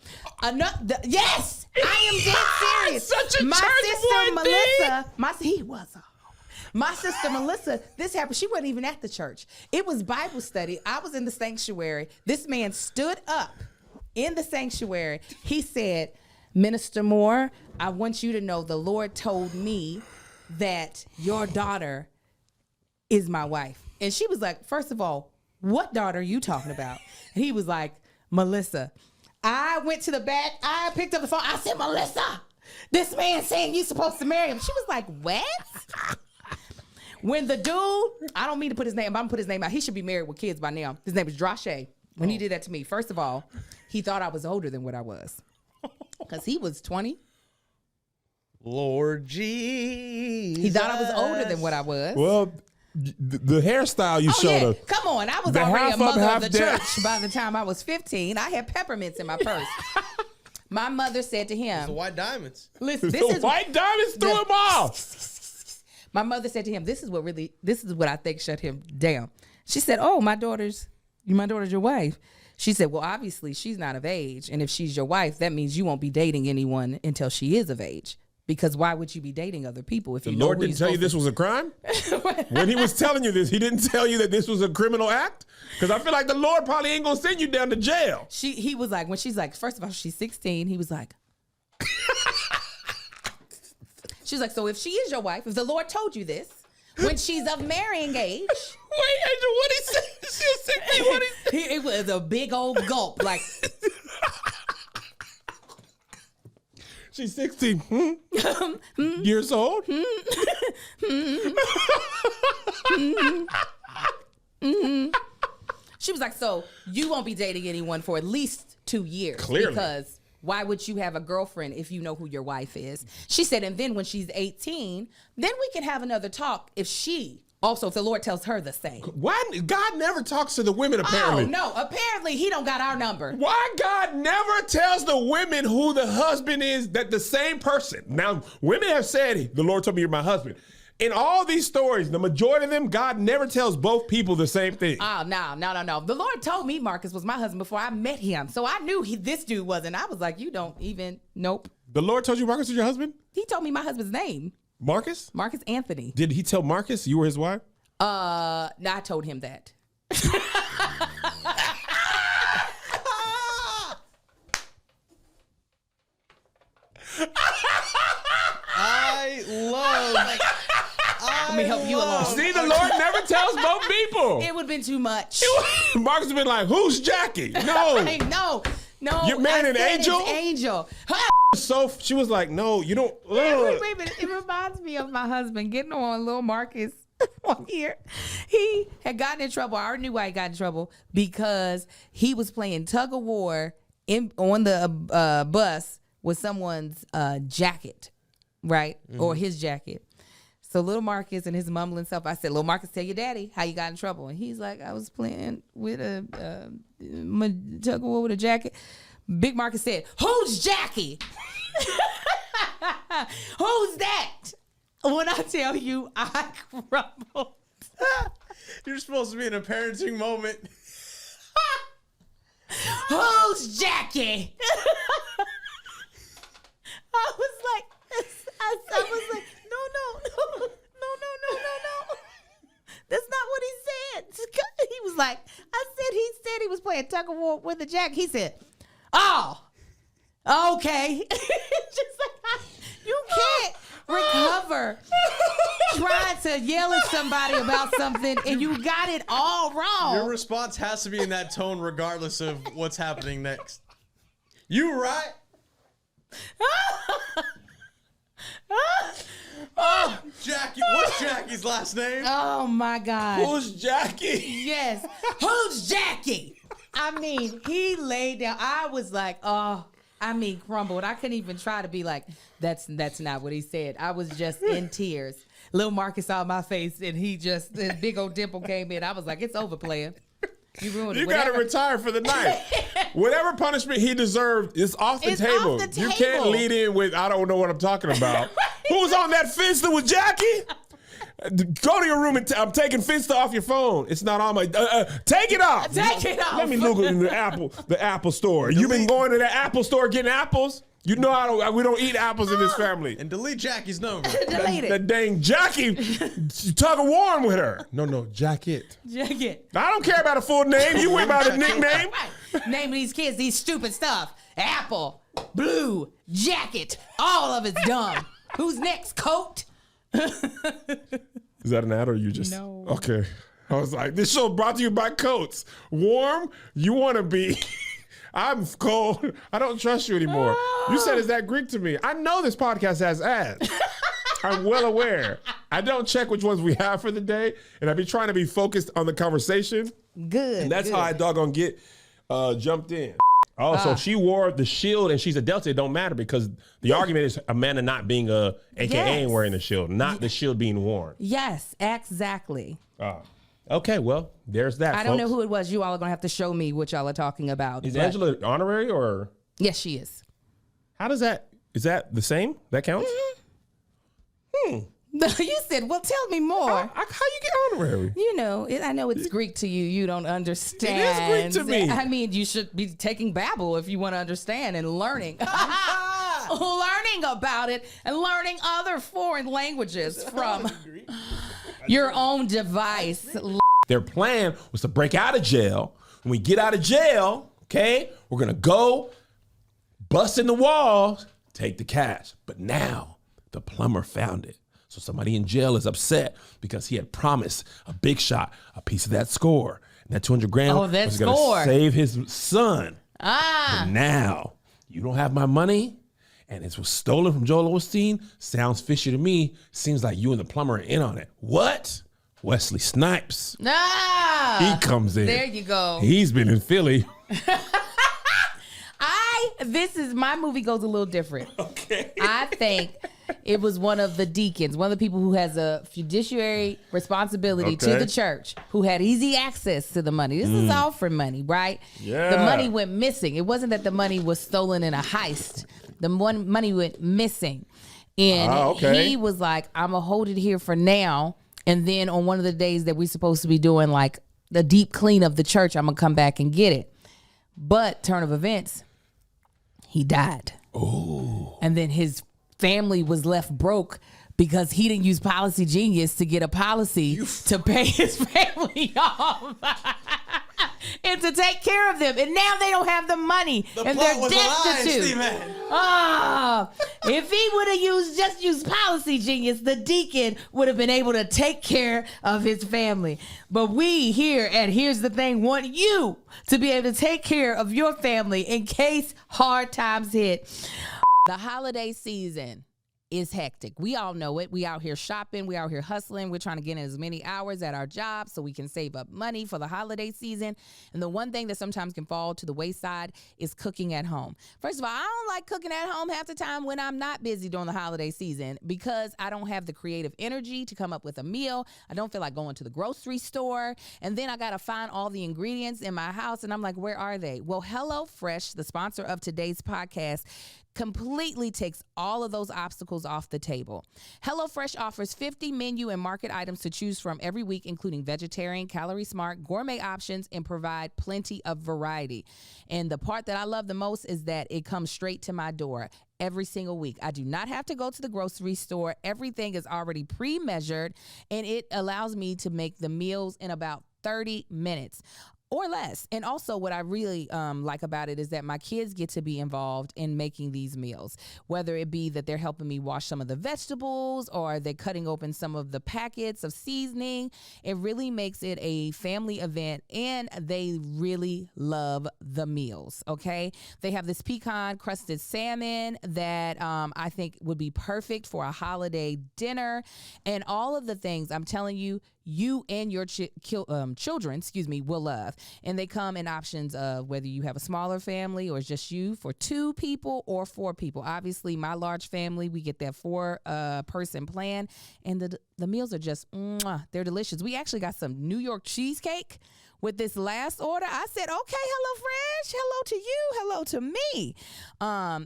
Yes, I am dead serious. Such a my church sister boy, Melissa. He was my sister Melissa. This happened. She wasn't even at the church. It was Bible study. I was in the sanctuary. This man stood up in the sanctuary. He said, Minister Moore, I want you to know the Lord told me that your daughter is my wife. And she was like, first of all, what daughter are you talking about? And he was like, Melissa. I went to the back. I picked up the phone. I said, Melissa, this man saying you're supposed to marry him. She was like, what? When the dude, I don't mean to put his name, but I'm going to put his name out. He should be married with kids by now. His name is Drashe. When he did that to me, first of all, he thought I was older than what I was. Because he was 20. Lord Jesus. He thought I was older than what I was. Well, the hairstyle you showed us. Come on. I was The already half a up, mother half of the down. church by the time I was 15. I had peppermints in my purse. My mother said to The him, white diamonds. listen, The this is white diamonds threw him off. my mother said to him, this is what I think shut him down. She said, oh, my daughter's your wife. She said, well, obviously she's not of age. And if she's your wife, that means you won't be dating anyone until she is of age. Because why would you be dating other people if The you know Lord who didn't you're tell you this supposed was a crime? When he was telling you this, he didn't tell you that this was a criminal act? Because I feel like the Lord probably ain't going to send you down to jail. He was like, when she's like, first of all, she's 16. He was like, she's like, so if she is your wife, if the Lord told you this, when she's of marrying age. Wait, Angel, what he said? She was 16, what he said? It was a big old gulp. Like, She's 16 years old. she was like, so you won't be dating anyone for at least 2 years. Clearly. Because why would you have a girlfriend if you know who your wife is? She said, and then when she's 18, then we can have another talk if the Lord tells her the same. Why? God never talks to the women, apparently. Oh, no. Apparently, he don't got our number. Why God never tells the women who the husband is, that the same person. Now, women have said, the Lord told me you're my husband. In all these stories, the majority of them, God never tells both people the same thing. Oh, no. The Lord told me Marcus was my husband before I met him. So I knew this dude wasn't. I was like, you don't even, nope. The Lord told you Marcus was your husband? He told me my husband's name, Marcus? Marcus Anthony. Did he tell Marcus you were his wife? No, I told him that. Let me help you along. See, the Lord never tells both people. It would have been too much. Marcus would been like, who's Jackie? No. Hey, no. You're marrying an said it's angel? Angel. So she was like, no, you don't. Wait a minute. It reminds me of my husband getting on little Marcus one year. He had gotten in trouble. I already knew why he got in trouble because he was playing tug of war on the bus with someone's jacket, right? Or his jacket. So little Marcus and his mumbling self, I said, little Marcus, tell your daddy how you got in trouble. And he's like, I was playing with a tug of war with a jacket. Big Marcus said, who's Jackie? Who's that? When I tell you, I crumbled. You're supposed to be in a parenting moment. Who's Jackie? I was like, no. That's not what he said. He was like, he said he was playing tug of war with a jacket. He said, oh, okay. Just like recover trying to yell at somebody about something and you got it all wrong. Your response has to be in that tone regardless of what's happening next. You right? Oh, Jackie. What's Jackie's last name? Oh my God. Who's Jackie? Yes. Who's Jackie? I mean, he laid down. I was like, oh, I mean, crumbled. I couldn't even try to be like, that's not what he said. I was just in tears. Lil Marcus saw my face and his big old dimple came in. I was like, it's over, player. You ruined it. You got to retire for the night. Whatever punishment he deserved is off the table. Off the You table. can't lead in with, I don't know what I'm talking about. Who's on that Finsta with Jackie? Go to your room and I'm taking Finsta off your phone. It's not on my. Take it off. Take it off. Let me look in the Apple store. You been going to the Apple store getting apples? You know we don't eat apples in this family. And delete Jackie's number. Delete That it. dang Jackie, tug of war with her. No, Jacket. Jacket. I don't care about a full name. You went by the nickname. Right. Name these kids these stupid stuff. Apple, blue, jacket. All of it's dumb. Who's next? Coat? Is that an ad or you just? No. Okay. I was like, this show brought to you by Coats. Warm, you want to be. I'm cold. I don't trust you anymore. You said, is that Greek to me? I know this podcast has ads. I'm well aware. I don't check which ones we have for the day, and I be trying to be focused on the conversation. Good. And that's good. how I doggone get jumped in. Oh, so she wore the shield and she's a Delta. It don't matter because the argument is Amanda not being a AKA Yes. wearing the shield, not the shield being worn. Yes, exactly. Okay, well, there's that. I don't know folks. who it was. You all are going to have to show me what y'all are talking about. Is but- Angela honorary or Yes, she is. how does that? Is that the same? That counts? You said, well, tell me more. How you get honorary? You know, I know it's Greek to you. You don't understand. It is Greek to me. I mean, you should be taking Babbel if you want to understand and learning. Learning about it and learning other foreign languages from your own device. Their plan was to break out of jail. When we get out of jail, okay, we're gonna go bust in the walls, take the cash. But now the plumber found it. So somebody in jail is upset because he had promised a big shot a piece of that score. And that 200 grand Oh, that was score. gonna save his son. Ah, But now you don't have my money and it was stolen from Joel Osteen. Sounds fishy to me. Seems like you and the plumber are in on it. What? Wesley Snipes. He comes in. There you go. He's been in Philly. My movie goes a little different. Okay. I think it was one of the deacons, one of the people who has a fiduciary responsibility to Okay. the church, who had easy access to the money. This is offering money, right? Yeah. The money went missing. It wasn't that the money was stolen in a heist. The money went missing. And okay. he was like, I'm going to hold it here for now. And then on one of the days that we're supposed to be doing like the deep clean of the church, I'm going to come back and get it. But turn of events, he died. Oh. And then his family was left broke because he didn't use Policy Genius to get a policy to pay his family off and to take care of them. And now they don't have the money and they're destitute. If he would have used Policy Genius, the deacon would have been able to take care of his family. But we here at Here's the Thing want you to be able to take care of your family in case hard times hit. The holiday season is hectic. We all know it. We out here shopping. We out here hustling. We're trying to get in as many hours at our jobs so we can save up money for the holiday season. And the one thing that sometimes can fall to the wayside is cooking at home. First of all, I don't like cooking at home half the time when I'm not busy during the holiday season because I don't have the creative energy to come up with a meal. I don't feel like going to the grocery store. And then I got to find all the ingredients in my house. And I'm like, where are they? Well, HelloFresh, the sponsor of today's podcast, completely takes all of those obstacles off the table. HelloFresh offers 50 menu and market items to choose from every week, including vegetarian, calorie smart, gourmet options, and provide plenty of variety. And the part that I love the most is that it comes straight to my door every single week. I do not have to go to the grocery store. Everything is already pre-measured, and it allows me to make the meals in about 30 minutes. or less. And also what I really like about it is that my kids get to be involved in making these meals, whether it be that they're helping me wash some of the vegetables or they're cutting open some of the packets of seasoning. It really makes it a family event, and they really love the meals, okay? They have this pecan crusted salmon that I think would be perfect for a holiday dinner, and all of the things I'm telling you, you and your children, will love. And they come in options of whether you have a smaller family or just you for 2 people or 4 people. Obviously, my large family, we get that 4 person plan, and the meals are just, they're delicious. We actually got some New York cheesecake with this last order. I said, okay, HelloFresh, hello to you, hello to me.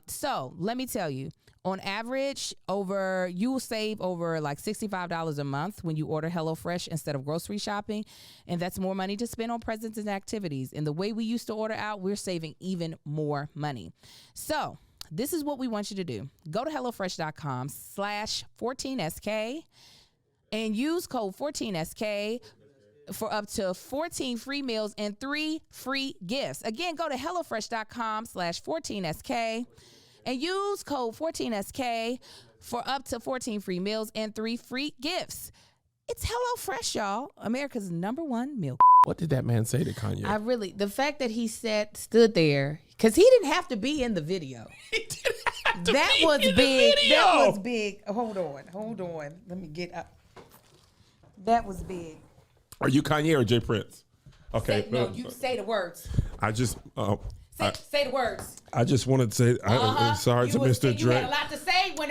So let me tell you, on average, you will save over like $65 a month when you order HelloFresh instead of grocery shopping. And that's more money to spend on presents and activities. And the way we used to order out, we're saving even more money. So this is what we want you to do. Go to HelloFresh.com/14SK and use code 14SK for up to 14 free meals and 3 free gifts. Again, go to HelloFresh.com/14SK and use code 14SK for up to 14 free meals and 3 free gifts. It's HelloFresh, y'all, America's #1 meal. What did that man say to Kanye? The fact that he stood there, because he didn't have to be in the video. He didn't have to That be was in the big. video. That was big. Hold on. Let me get up. That was big. Are you Kanye or Jay Prince? Okay. No, you say the words. I just Say the words. I just wanted to say I'm sorry to Mr. You had Drake. a lot to say when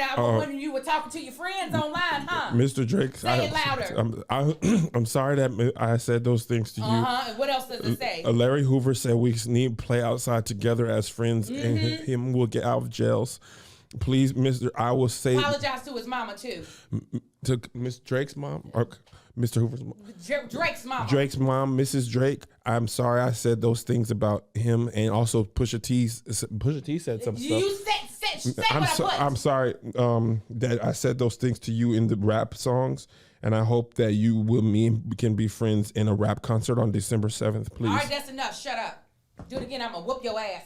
you were talking to your friends online, huh? Mr. Drake, Say it louder. I'm sorry that I said those things to you. And what else does it say? Larry Hoover said we need to play outside together as friends, and him will get out of jails. Please, Mr. I will say Apologize to his mama too. to Miss Drake's mom or Mr. Hoover's mom. Drake's mama. Drake's mom, Mrs. Drake. I'm sorry I said those things about him, and also Pusha T said some stuff. You said what I put. I'm sorry that I said those things to you in the rap songs, and I hope that you can be friends in a rap concert on December 7th, please. All right, that's enough. Shut up. Do it again. I'm gonna whoop your ass.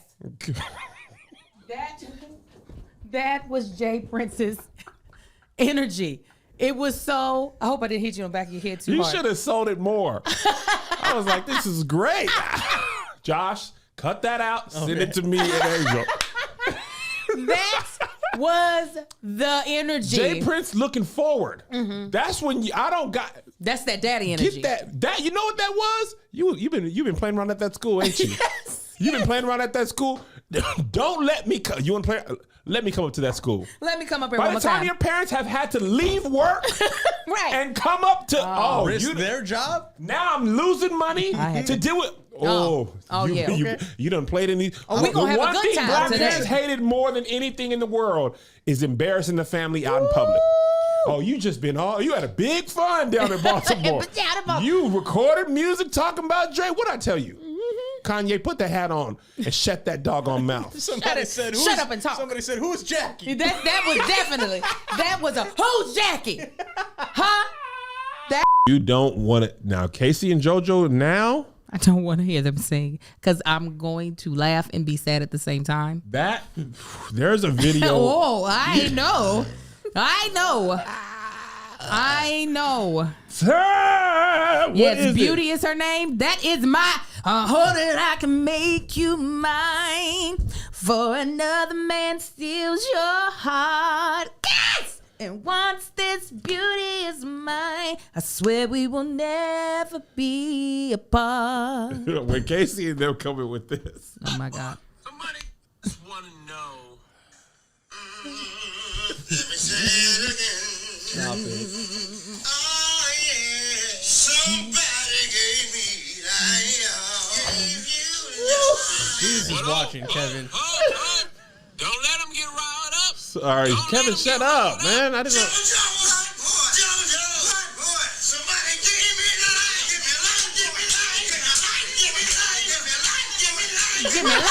That was Jay Prince's energy. It was so. I hope I didn't hit you on the back of your head too You hard. should have sold it more. I was like, this is great. Josh, cut that out. Send it to me and Angel. That was the energy. Jay Prince looking forward. That's when That's that daddy energy. get that. You know what that was? You've been playing around at that school, ain't you? Yes. You've been playing around at that school. Don't let me. You want to play? Let me come up to that school. Let me come up here By one the more time time. your parents have had to leave work Right. and come up to Risk their job? now I'm losing money had to do it. Oh, yeah. You done played in these. we gonna have a one good thing time black today. parents hated more than anything in the world is embarrassing the family out in public. Oh, you had a big fun down in Baltimore. Down in Baltimore. You recorded music talking about Dre. What'd I tell you? Kanye, put the hat on and shut that doggone mouth. Somebody said, Shut up and talk. Somebody said, who's Jackie? That was definitely. That was a who's Jackie? Huh? You don't want it now, Casey and JoJo. Now I don't want to hear them sing because I'm going to laugh and be sad at the same time. there's a video. Oh, I know. Yes, Beauty is her name. That is my. I hope that I can make you mine. For another man steals your heart. Yes! And once this beauty is mine, I swear we will never be apart. When Casey and them coming with this. Oh my God. Somebody just want to know. Let me say it again. Stop it. Oh, yeah. Somebody gave me Jesus watching, Kevin. Don't let them get riled up. Sorry, Kevin, shut up, man. I didn't know. Somebody give me life. Give me life. Give me life. Give me life. Give me life. Give me life. Give me life.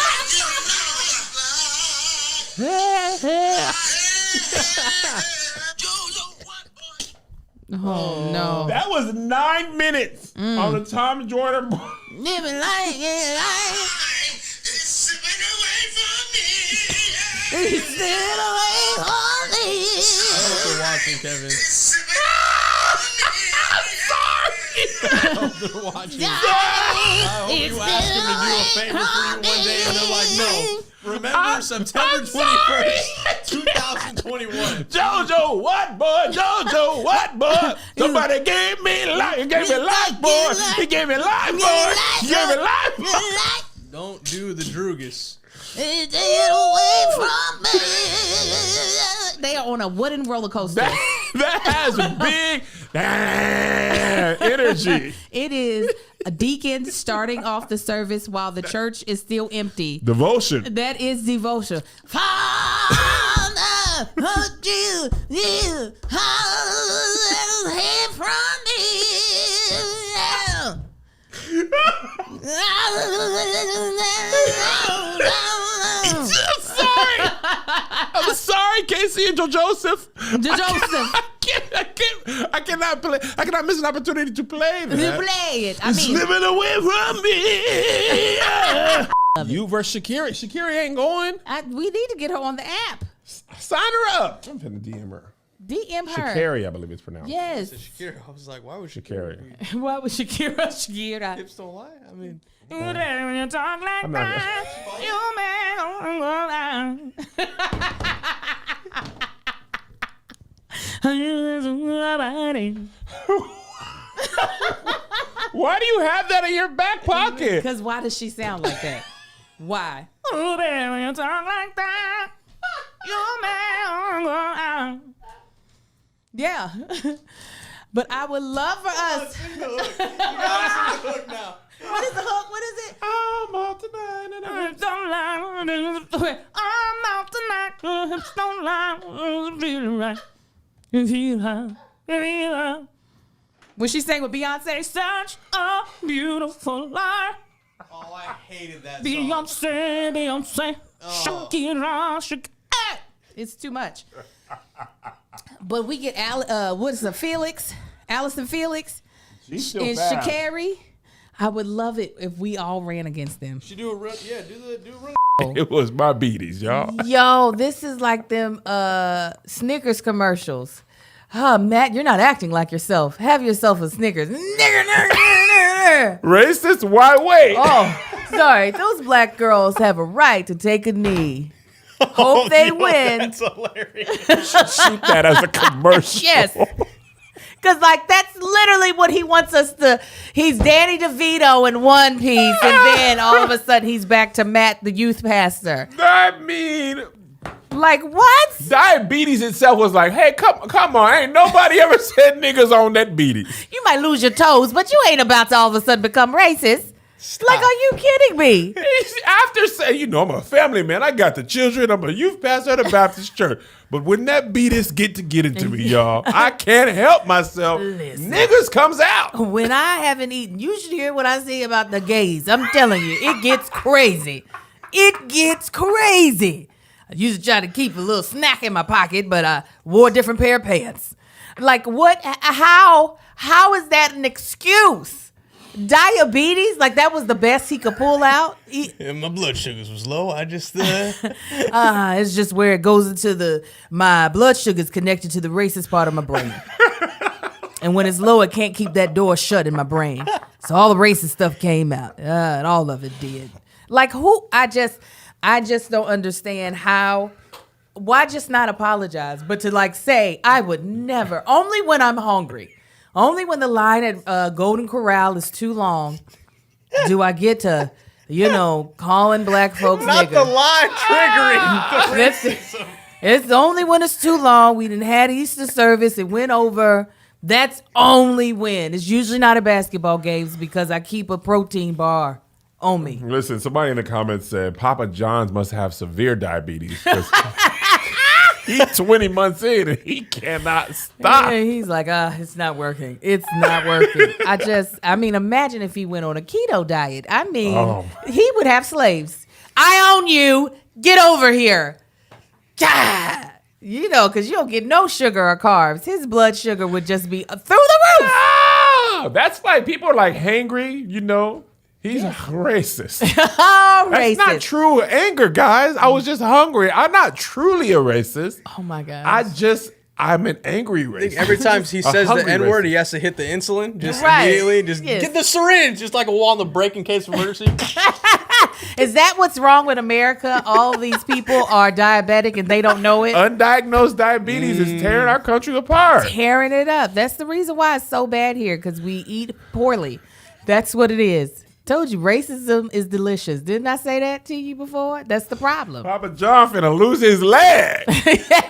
Oh no. That was 9 minutes on the Tom Joyner. Living life, Sipping away from me. Staying away from me. Thanks for watching, Kevin. Sipping They're watching. I hope you ask them to do a favor for you one day and they're like, no. Remember September 21st, 2021. Jojo, what boy? Jojo, what boy? Somebody gave me life. He gave me life, boy. He gave me life, boy. He gave me life, boy. Don't do the Drugas. Staying away from me. They are on a wooden roller coaster. That has big energy. It is a deacon starting off the service while the church is still empty. Devotion. That is devotion. Father, would you hear from me? I'm sorry, Casey and Joseph. Joseph. I cannot miss an opportunity to play that. You play it. I It's mean, living away from me. You versus Shakira. Shakira ain't going. we need to get her on the app. Sign her up. I'm finna DM her. DM her. Shakira, I believe it's pronounced. Yes. Shakira, I was like, why would Shakira. Why was Shakira? Hips don't lie. I mean, You talk like I'm not that. Why do you have that in your back pocket? Because why does she sound like that? Why? Oh, baby, you talk like that. Yeah. But I would love for us. What is the hook? What is it? I'm out tonight. And I'm out tonight. Hips don't lie. Feeling right. When she sang with Beyonce, such a beautiful life. oh, I hated that song. Beyonce, Shakira, Shakira. It's too much. But we get what is it, Felix, Allison Felix, she's still and bad. Shakari. I would love it if we all ran against them. She do a run. Yeah, do a run. It was my beaties, y'all. Yo, this is like them Snickers commercials. Matt, you're not acting like yourself. Have yourself a Snickers. Racist? Why wait? Oh, sorry. Those black girls have a right to take a knee. Hope they win. That's hilarious. Shoot that as a commercial. Yes. Because, like, that's literally what he wants us to. He's Danny DeVito in One Piece, and then all of a sudden he's back to Matt, the youth pastor. I mean, Like, what? diabetes itself was like, hey, come on. Ain't nobody ever said niggas on that beaties. You might lose your toes, but you ain't about to all of a sudden become racist. Like, are you kidding me? After saying, I'm a family man. I got the children. I'm a youth pastor at a Baptist church. But when that beaties get into me, y'all, I can't help myself. Listen. Niggas comes out. When I haven't eaten, you should hear what I say about the gays. I'm telling you, it gets crazy. It gets crazy. I used to try to keep a little snack in my pocket, but I wore a different pair of pants. Like, what? How is that an excuse? Diabetes? Like, that was the best he could pull out? And my blood sugars was low. I just It's just where it goes into my blood sugar's connected to the racist part of my brain. And when it's low, it can't keep that door shut in my brain. So all the racist stuff came out. And all of it did. Like, I just don't understand why just not apologize, but to like say, I would never, only when I'm hungry, only when the line at Golden Corral is too long, do I get to, calling black folks Not nigger. the line triggering. It's only when it's too long. We done had Easter service. It went over. That's only when. It's usually not at basketball games because I keep a protein bar on me. Listen, somebody in the comments said Papa John's must have severe diabetes. He's 20 months in and he cannot stop. Yeah, he's like, it's not working. It's not working. Imagine if he went on a keto diet. He would have slaves. I own you. Get over here. God. You know, because you don't get no sugar or carbs. His blood sugar would just be through the roof. Ah, that's why people are like hangry, you know. He's racist. Oh, That's racist. not true anger, guys. I was just hungry. I'm not truly a racist. Oh my God. I'm an angry racist. Every time he says the hungry N-word, racist. he has to hit the insulin. Just Right. immediately. Just Yes. get the syringe. Just like a wall in the break in case of emergency. Is that what's wrong with America? All these people are diabetic and they don't know it. Undiagnosed diabetes is tearing our country apart. Tearing it up. That's the reason why it's so bad here, because we eat poorly. That's what it is. Told you, racism is delicious. Didn't I say that to you before? That's the problem. Papa John finna lose his leg.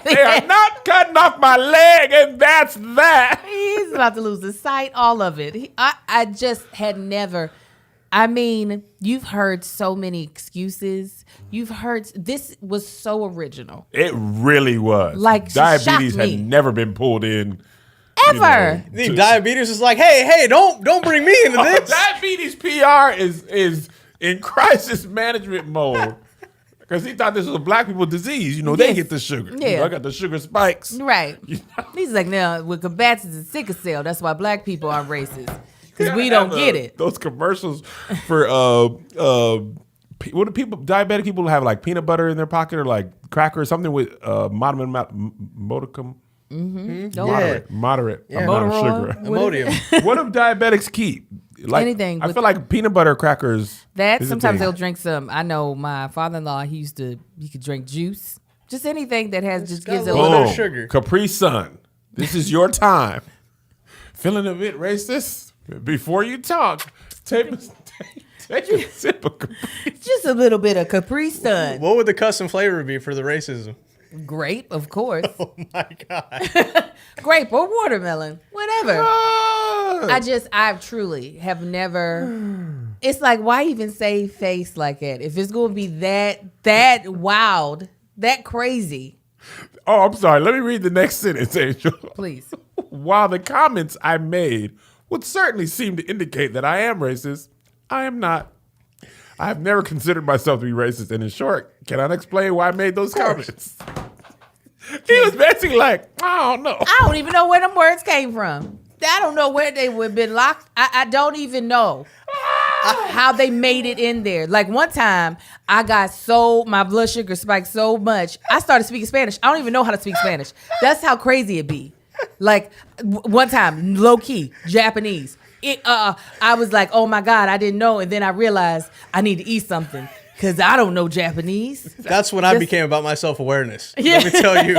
They are not cutting off my leg, and that's that. He's about to lose his sight, all of it. I just had never. I mean, you've heard so many excuses. You've heard this was so original. It really was. Like, diabetes shocked me. had never been pulled in. Ever. The diabetes is like, hey, don't bring me into this. Diabetes PR is in crisis management mode. Because he thought this was a black people disease. You know, they Yes. get the sugar. You Yeah. know, I got the sugar spikes. Right. You know? He's like, now, with combats and sickle cell, that's why black people are racist. Because we Gotta don't have, get it. Those commercials for what do people, diabetic people have like peanut butter in their pocket or like cracker or something with modicum. Don't Moderate amount of Motorola. sugar. Imodium. What do diabetics keep? Like, Anything I with- feel like peanut butter crackers. That is a sometimes thing. they'll drink some. I know my father-in-law, he could drink juice. Just anything that has just got gives a a little little. bit of sugar. Capri Sun. This is your time. Feeling a bit racist? Before you talk, take a sip of Capri. Just a little bit of Capri Sun. What would the custom flavor be for the racism? Grape, of course. Oh my God. Grape or watermelon, whatever. Ah. I truly have never. It's like, why even say face like that? If it's going to be that wild, that crazy, Oh, I'm sorry. Let me read the next sentence, Angel. please. While the comments I made would certainly seem to indicate that I am racist, I am not. I have never considered myself to be racist, and in short, cannot explain why I made those comments. He was basically like, I don't know. I don't even know where them words came from. I don't know where they would have been locked. I don't even know how they made it in there. Like one time, I got my blood sugar spiked so much, I started speaking Spanish. I don't even know how to speak Spanish. That's how crazy it be. Like one time, low key, Japanese. I was like, oh my God, I didn't know. And then I realized I need to eat something because I don't know Japanese. That's when I Just- became about my self-awareness. Let me tell you.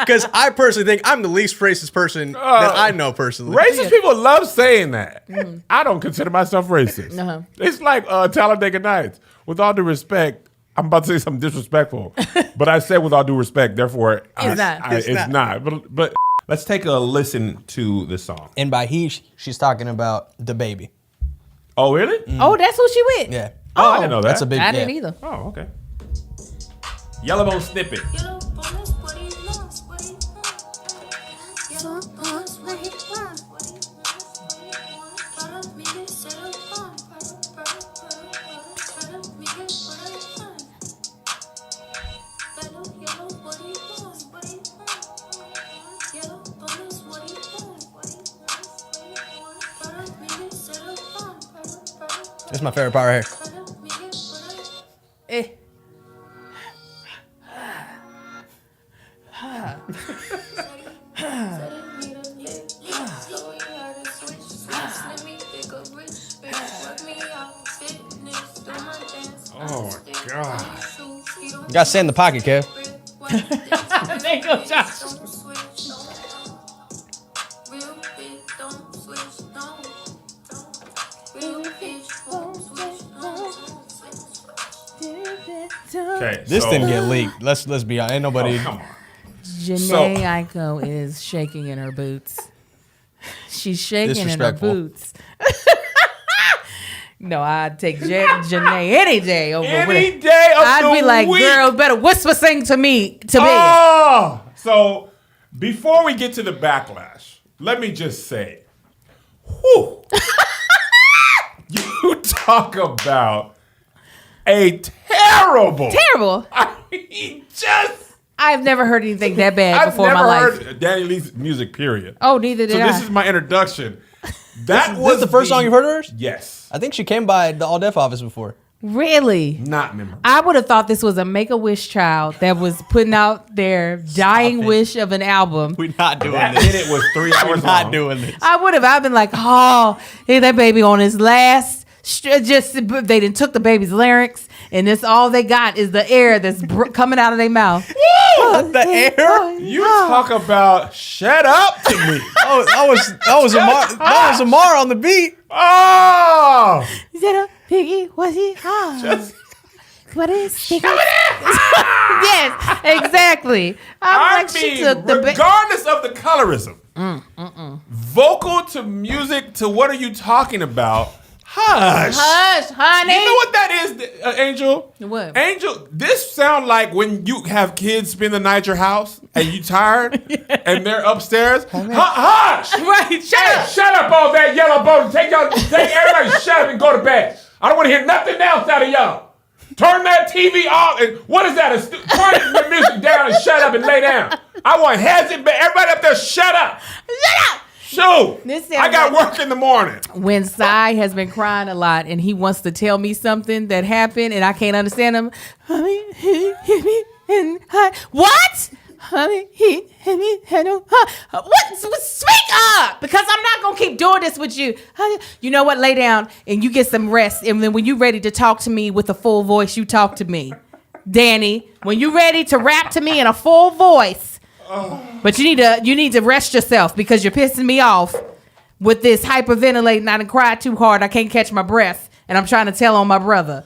Because I personally think I'm the least racist person that I know personally. Racist people love saying that. I don't consider myself racist. Uh-huh. It's like Talladega Nights. With all due respect, I'm about to say something disrespectful, but I said with all due respect, therefore it's not. But let's take a listen to the song. And by he, she's talking about the baby. Oh, really? Oh, that's who she with? Yeah. Oh, I didn't know that. That's a big I didn't yeah. either. Oh, okay. Yellowbone Snippet. That's my favorite part right here. Eh. Oh my God. You gotta stay in the pocket, Kev. There go Josh. Okay. This so- didn't get leaked. Let's be honest. Ain't nobody. Oh, come on. Janae Aiko is shaking in her boots. She's shaking in her Disrespectful. boots. No, I'd take Janae any day over Any with. day of I'd the be like, week. girl, better whisper sing to me. Oh, so before we get to the backlash, let me just say, whew, you talk about a terrible, Terrible. I mean, just I've never heard anything that bad I've before in never my life. heard Danny Lee's music, period. Oh, neither did So I. this is my introduction. That This was is the first song you've heard of hers? Yes. I think she came by the All Deaf office before. Really? Not memorable. I would have thought this was a Make-A-Wish child that was putting out their dying it. wish of an album. We're not doing That this. minute was 3 hours We're long. not doing this. I would have. I've been like, oh, hey, that baby on his last. Just they done took the baby's larynx, and this all they got is the air that's coming out of their mouth. The air? You talk about shut up to me. Oh, that was Amar on the beat. Oh. Is that a piggy? Was he? Just What is piggy? Yes, exactly. I like, she mean, took the regardless of the colorism, vocal to music to what are you talking about? Hush. Hush, honey. You know what that is, Angel? What? Angel, this sound like when you have kids spend the night at your house and you tired and they're upstairs. Hush! Right, shut Hey, up. shut up all that yellow bone. Take everybody shut up and go to bed. I don't want to hear nothing else out of y'all. Turn that TV off and what is that? Turn the music down and shut up and lay down. I want heads in bed. Everybody up there, shut up. Shut up. Shoot. This I sounds got like- work in the morning. When Sai has been crying a lot and he wants to tell me something that happened and I can't understand him. What? What? Speak up, because I'm not gonna keep doing this with you. You know what? Lay down and you get some rest. And then when you're ready to talk to me with a full voice, you talk to me, Danny. When you're ready to rap to me in a full voice. But you need to rest yourself because you're pissing me off with this hyperventilating. I done cried too hard. I can't catch my breath, and I'm trying to tell on my brother.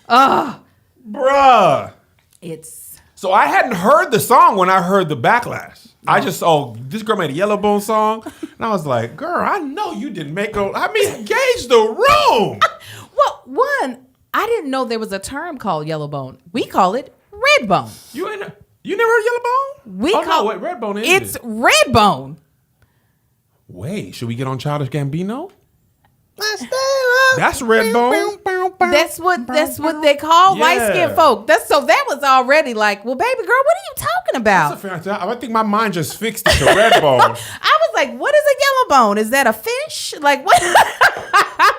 Bruh. It's So I hadn't heard the song when I heard the backlash. I just saw this girl made a Yellow Bone song, and I was like, girl, I know you didn't make no. I mean, gauge the room. well, one. I didn't know there was a term called yellow bone. We call it red bone. You never heard Yellow Bone? We oh, call no, wait, Red Bone is it's it? red bone. Wait, should we get on Childish Gambino? That's Red Bone. That's what they call Yeah. light skinned folk. That was already like, well, baby girl, what are you talking about? That's a fair answer. I think my mind just fixed it to Red Bone. I was like, what is a yellow bone? Is that a fish? Like what?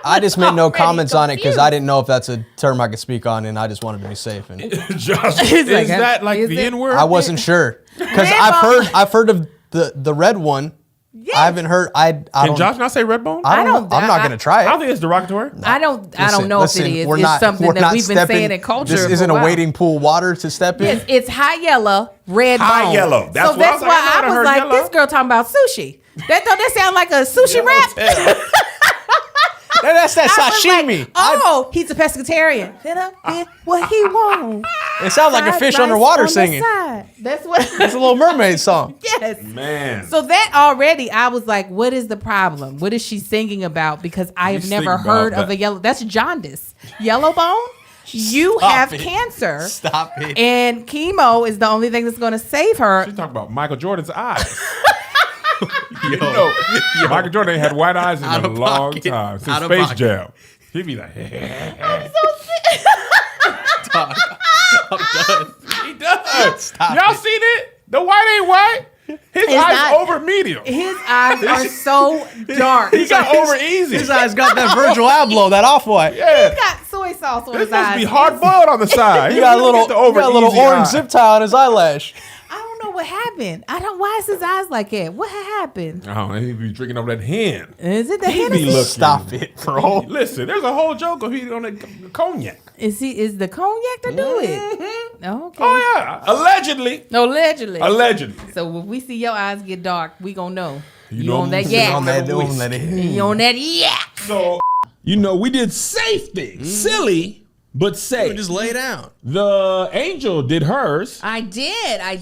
I just made no Already comments on it because I confused. didn't know if that's a term I could speak on, and I just wanted to be safe. And Josh, He's is like, that like is the it? N word? I wasn't sure because Red I've heard of the red one. Yes. I haven't heard. I Can don't. Josh not say Red Bone? I don't. don't- I'm not I- going to try I don't it. think it's derogatory. I don't know Listen, if it is. we're It's not- something we're that not we've been stepping- saying in culture. This for isn't a while. wading pool water to step in. Yes, it's high yellow, red High bone. yellow. That's so what I that's was like, why I I never was heard like, yellow. this girl talking about sushi. That sound like a sushi wrap. That's that I was sashimi. like, oh, he's a pescatarian. Then I get what he wants. It sounds like a fish Fried underwater rice on the singing. side. That's what. It's a Little Mermaid song. Yes. Man. So that already, I was like, what is the problem? What is she singing about? Because I have She's never singing about heard of that. a yellow. That's jaundice. Yellow bone? You Stop have it. cancer. Stop it. And chemo is the only thing that's going to save her. She's talking about Michael Jordan's eyes. You know, Michael Jordan ain't had white eyes in Out a of long pocket. time since Out of Space pocket. Jam. He'd be like, Dog, I'm done. he does. Stop Y'all it. seen it? The white ain't white. His It's eyes not- over medium. His eyes are so dark. He got over easy. His eyes got that Virgil Abloh, that off-white. Yeah. He got soy sauce on This his must eyes. be hard boiled on the side. He got a little, Get the over he got a little easy orange eye. zip tie on his eyelash. I don't know what happened. Why is his eyes like that? What happened? Oh, he be drinking over that hen. Is it the He be Hennessy? looking. Stop it, bro. Listen, there's a whole joke of he on the cognac. Is the cognac to do it? Okay. Oh yeah, allegedly. Allegedly. Allegedly. So if we see your eyes get dark, we gonna know. You, know on that I'm yak. on that You on that yak. So you know, we did safe things, silly but safe. Just lay down. The angel did hers. I did. I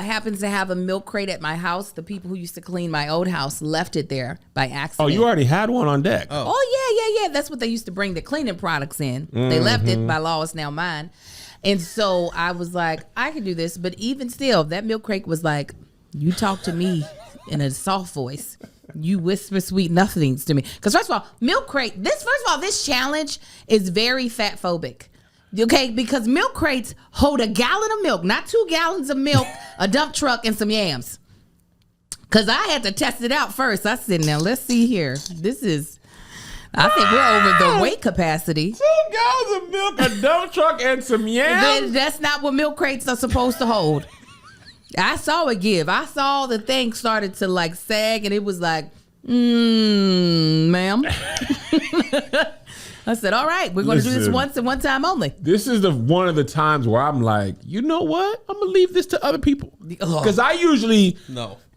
happen to have a milk crate at my house. The people who used to clean my old house left it there by accident. Oh, you already had one on deck. Oh yeah. That's what they used to bring the cleaning products in. They left it. By law, it's now mine. And so I was like, I can do this. But even still, that milk crate was like, you talk to me in a soft voice. You whisper sweet nothings to me. Because first of all, milk crate. This challenge is very fat phobic. Okay, because milk crates hold a gallon of milk, not 2 gallons of milk, a dump truck, and some yams. Because I had to test it out first. I said, now let's see here. I think we're over the weight capacity. 2 gallons of milk, a dump truck, and some yams. Then that's not what milk crates are supposed to hold. I saw it give. I saw the thing started to like sag, and it was like, ma'am. I said, all right, we're going to do this Listen. once and one time only. This is one of the times where I'm like, you know what? I'm gonna leave this to other people because I usually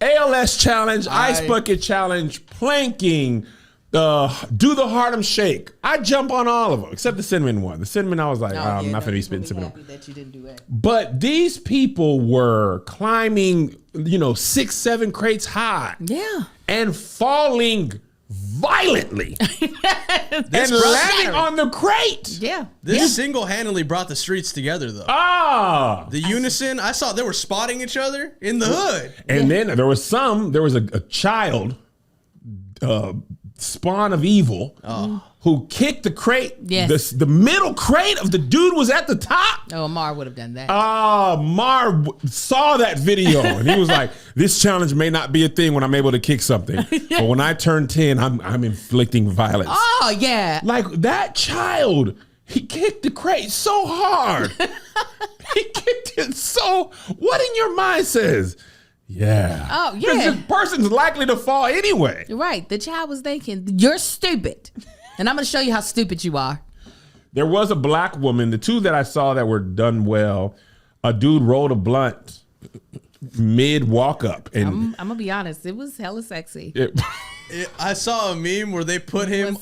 ALS challenge, ice bucket challenge, planking, do the Harlem Shake. I jump on all of them except the cinnamon one. The cinnamon, I was like, I'm not gonna be spitting cinnamon. That you didn't do that. But these people were climbing, 6, 7 crates high. Yeah. And falling violently and landing on the crate. Yeah. This single-handedly brought the streets together, though. The unison, I saw they were spotting each other in the hood. And then there was a child, spawn of evil, who kicked the crate. Yes. The middle crate of the dude was at the top. Oh, Amar would have done that. Mar saw that video and he was like, this challenge may not be a thing when I'm able to kick something. But when I turn 10, I'm inflicting violence. Oh, yeah. Like that child, he kicked the crate so hard. He kicked it so. What in your mind says? Yeah. Oh, yeah. Because this person's likely to fall anyway. Right. The child was thinking, you're stupid. And I'm going to show you how stupid you are. There was a black woman. The 2 that I saw that were done well, a dude rolled a blunt mid walk up. And I'm going to be honest. It was hella sexy. I saw a meme where they put him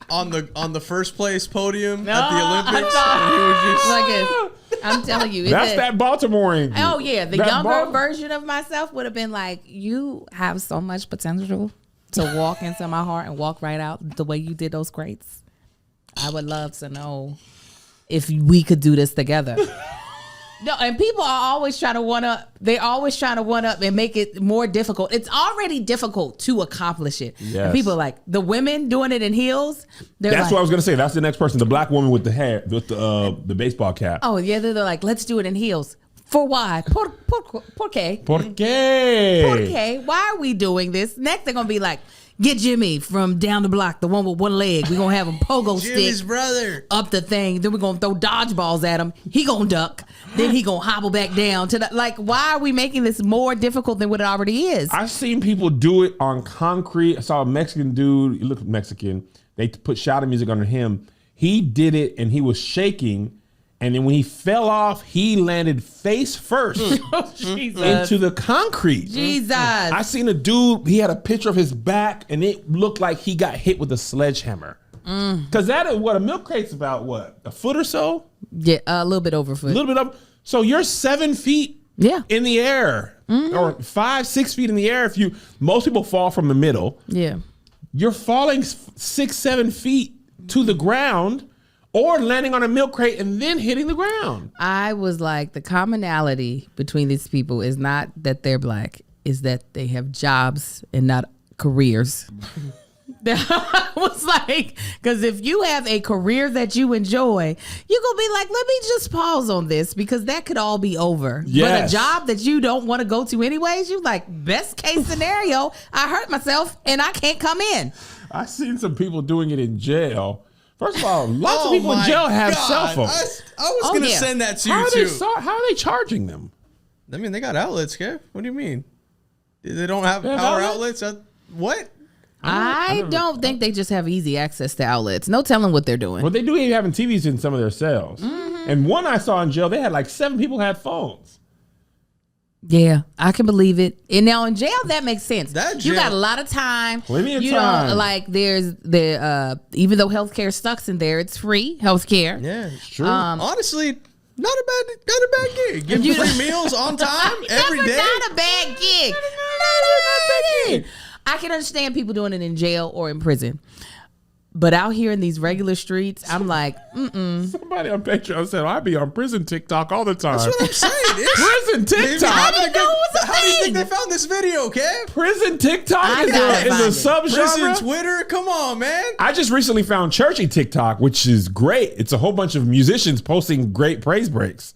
on the first place podium at the Olympics. And he was just Like I'm telling you. that's that Baltimorean. Oh, yeah. The younger version of myself would have been like, you have so much potential to walk into my heart and walk right out the way you did those crates. I would love to know if we could do this together. No, and people are always trying to one up. They're always trying to one up and make it more difficult. It's already difficult to accomplish it. Yes. And people are like the women doing it in heels. That's what I was gonna say. That's the next person, the black woman with the hair, with the baseball cap. Oh yeah, they're like, let's do it in heels. For why? Por qué? Por qué? Why are we doing this? Next, they're gonna be like, get Jimmy from down the block, the one with one leg. We're gonna have him pogo Jimmy's stick brother up the thing. Then we're gonna throw dodgeballs at him. He gonna duck. Then he gonna hobble back down to the like. Why are we making this more difficult than what it already is? I've seen people do it on concrete. I saw a Mexican dude. He looked Mexican. They put shouting music under him. He did it and he was shaking. And then when he fell off, he landed face first into the concrete. Jesus. I seen a dude, he had a picture of his back and it looked like he got hit with a sledgehammer. Because that is what a milk crate's about, what? A foot or so? Yeah, a little bit over A foot. little bit up. So you're 7 feet in the air or 5, 6 feet in the air. Most people fall from the middle. Yeah. You're falling 6, 7 feet to the ground or landing on a milk crate and then hitting the ground. I was like, the commonality between these people is not that they're black, is that they have jobs and not careers. I was like, because if you have a career that you enjoy, you're going to be like, let me just pause on this because that could all be over. Yes. But a job that you don't want to go to anyways, you're like, best case scenario, I hurt myself and I can't come in. I seen some people doing it in jail. First of all, lots of people in jail have cell phones. I was going to send that to you, How are they charging them? I mean, they got outlets, Kev. What do you mean? They don't have They have power outlets? outlets? What? I don't think they just have easy access to outlets. No telling what they're doing. Well, they do even having TVs in some of their cells. And one I saw in jail, they had like 7 people had phones. Yeah, I can believe it. And now in jail, that makes sense. That you jail- got a lot of time. Plenty of you time. know, like there's the even though healthcare sucks in there, it's free healthcare. Yeah. It's true. Honestly, not a bad gig. Give free meals on time every day. Not a bad gig. Not a bad gig. I can understand people doing it in jail or in prison. But out here in these regular streets, I'm like, Somebody on Patreon said, I be on prison TikTok all the time. That's what I'm saying. Prison TikTok? Having a good, do you think they found this video, Kev? Prison TikTok I is gotta a find it. Prison subgenre. Twitter? Come on, man. I just recently found Churchy TikTok, which is great. It's a whole bunch of musicians posting great praise breaks.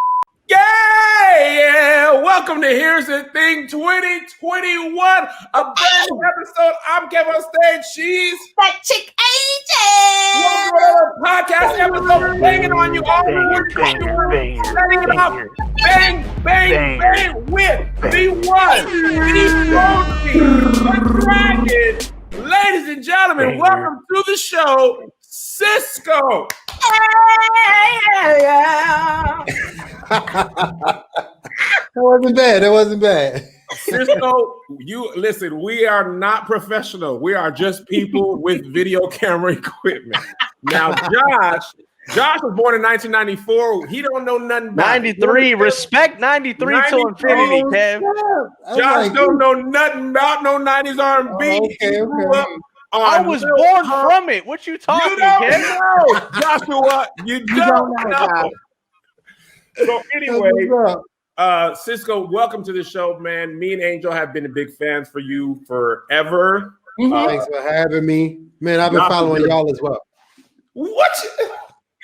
Yeah. Welcome to Here's the Thing 2021, a brand new episode. I'm Kevin on stage. She's That chick welcome to another podcast episode, banging on you all setting it up. Bang, bang, bang with the one, the dragon. Ladies and gentlemen, welcome to the show, Cisco. That wasn't bad. Cisco, you listen, we are not professional. We are just people with video camera equipment. Now, Josh was born in 1994. He don't know nothing about 93. it. Respect 93 till infinity, Kev. Josh don't know nothing about no 90s R&B. Okay, He grew okay. up on I was Lil born Pump. from it. What you talking, You don't Kev? know, Joshua. You don't know. So anyway, What's up? Cisco, welcome to the show, man. Me and Angel have been big fans for you forever. Thanks for having me, man. I've been Not following for- y'all as well. What? Stop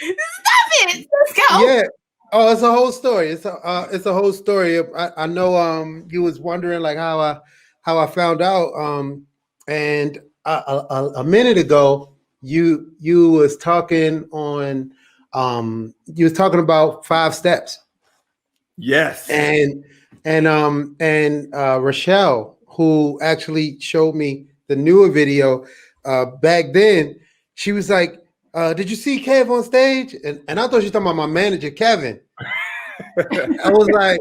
it. Let's go. Yeah. Oh, it's a whole story. It's a whole story. I know you was wondering like how I found out and a minute ago you was talking on you was talking about 5 steps. Yes. And Rochelle, who actually showed me the newer video back then, she was like, did you see Kev on stage? And I thought she was talking about my manager, Kevin. I was like,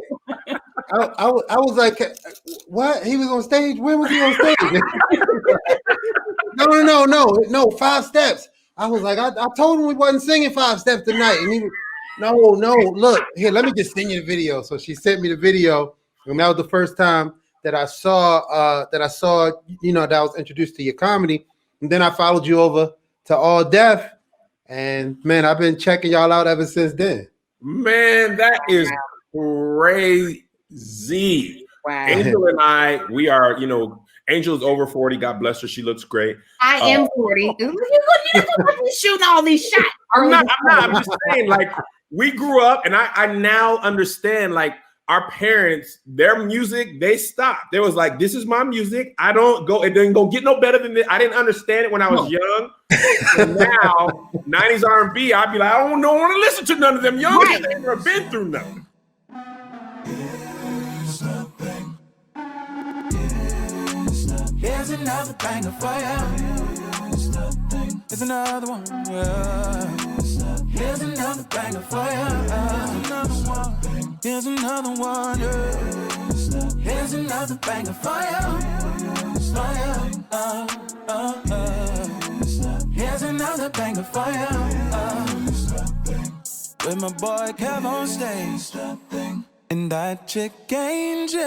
I was like, what? He was on stage? When was he on stage? No, 5 steps. I was like, I told him we wasn't singing 5 steps tonight. And he was, no, look, here, let me just send you the video. So she sent me the video, and that was the first time that I saw, you know, that I was introduced to your comedy. And then I followed you over to All Deaf, and man, I've been checking y'all out ever since then. Man, that is crazy. Wow. Angel and I, we are, you know, Angel's over 40. God bless her. She looks great. I am 40. You're shooting all these shots. I'm not. I'm just saying, like, we grew up, and I now understand, like, our parents, their music, they stopped. They was like, this is my music. I don't go, it didn't go get no better than this. I didn't understand it when I was young. And now, 90s R&B, I'd be like, I don't want to listen to none of them young. Right. They've never been through nothing. Here's another banger for you. Here's another one. Yeah. Here's another banger for you. Here's another one. Yeah. Here's another banger for you. Here's another banger for you. With my boy Kev on stage. And that chick Angel.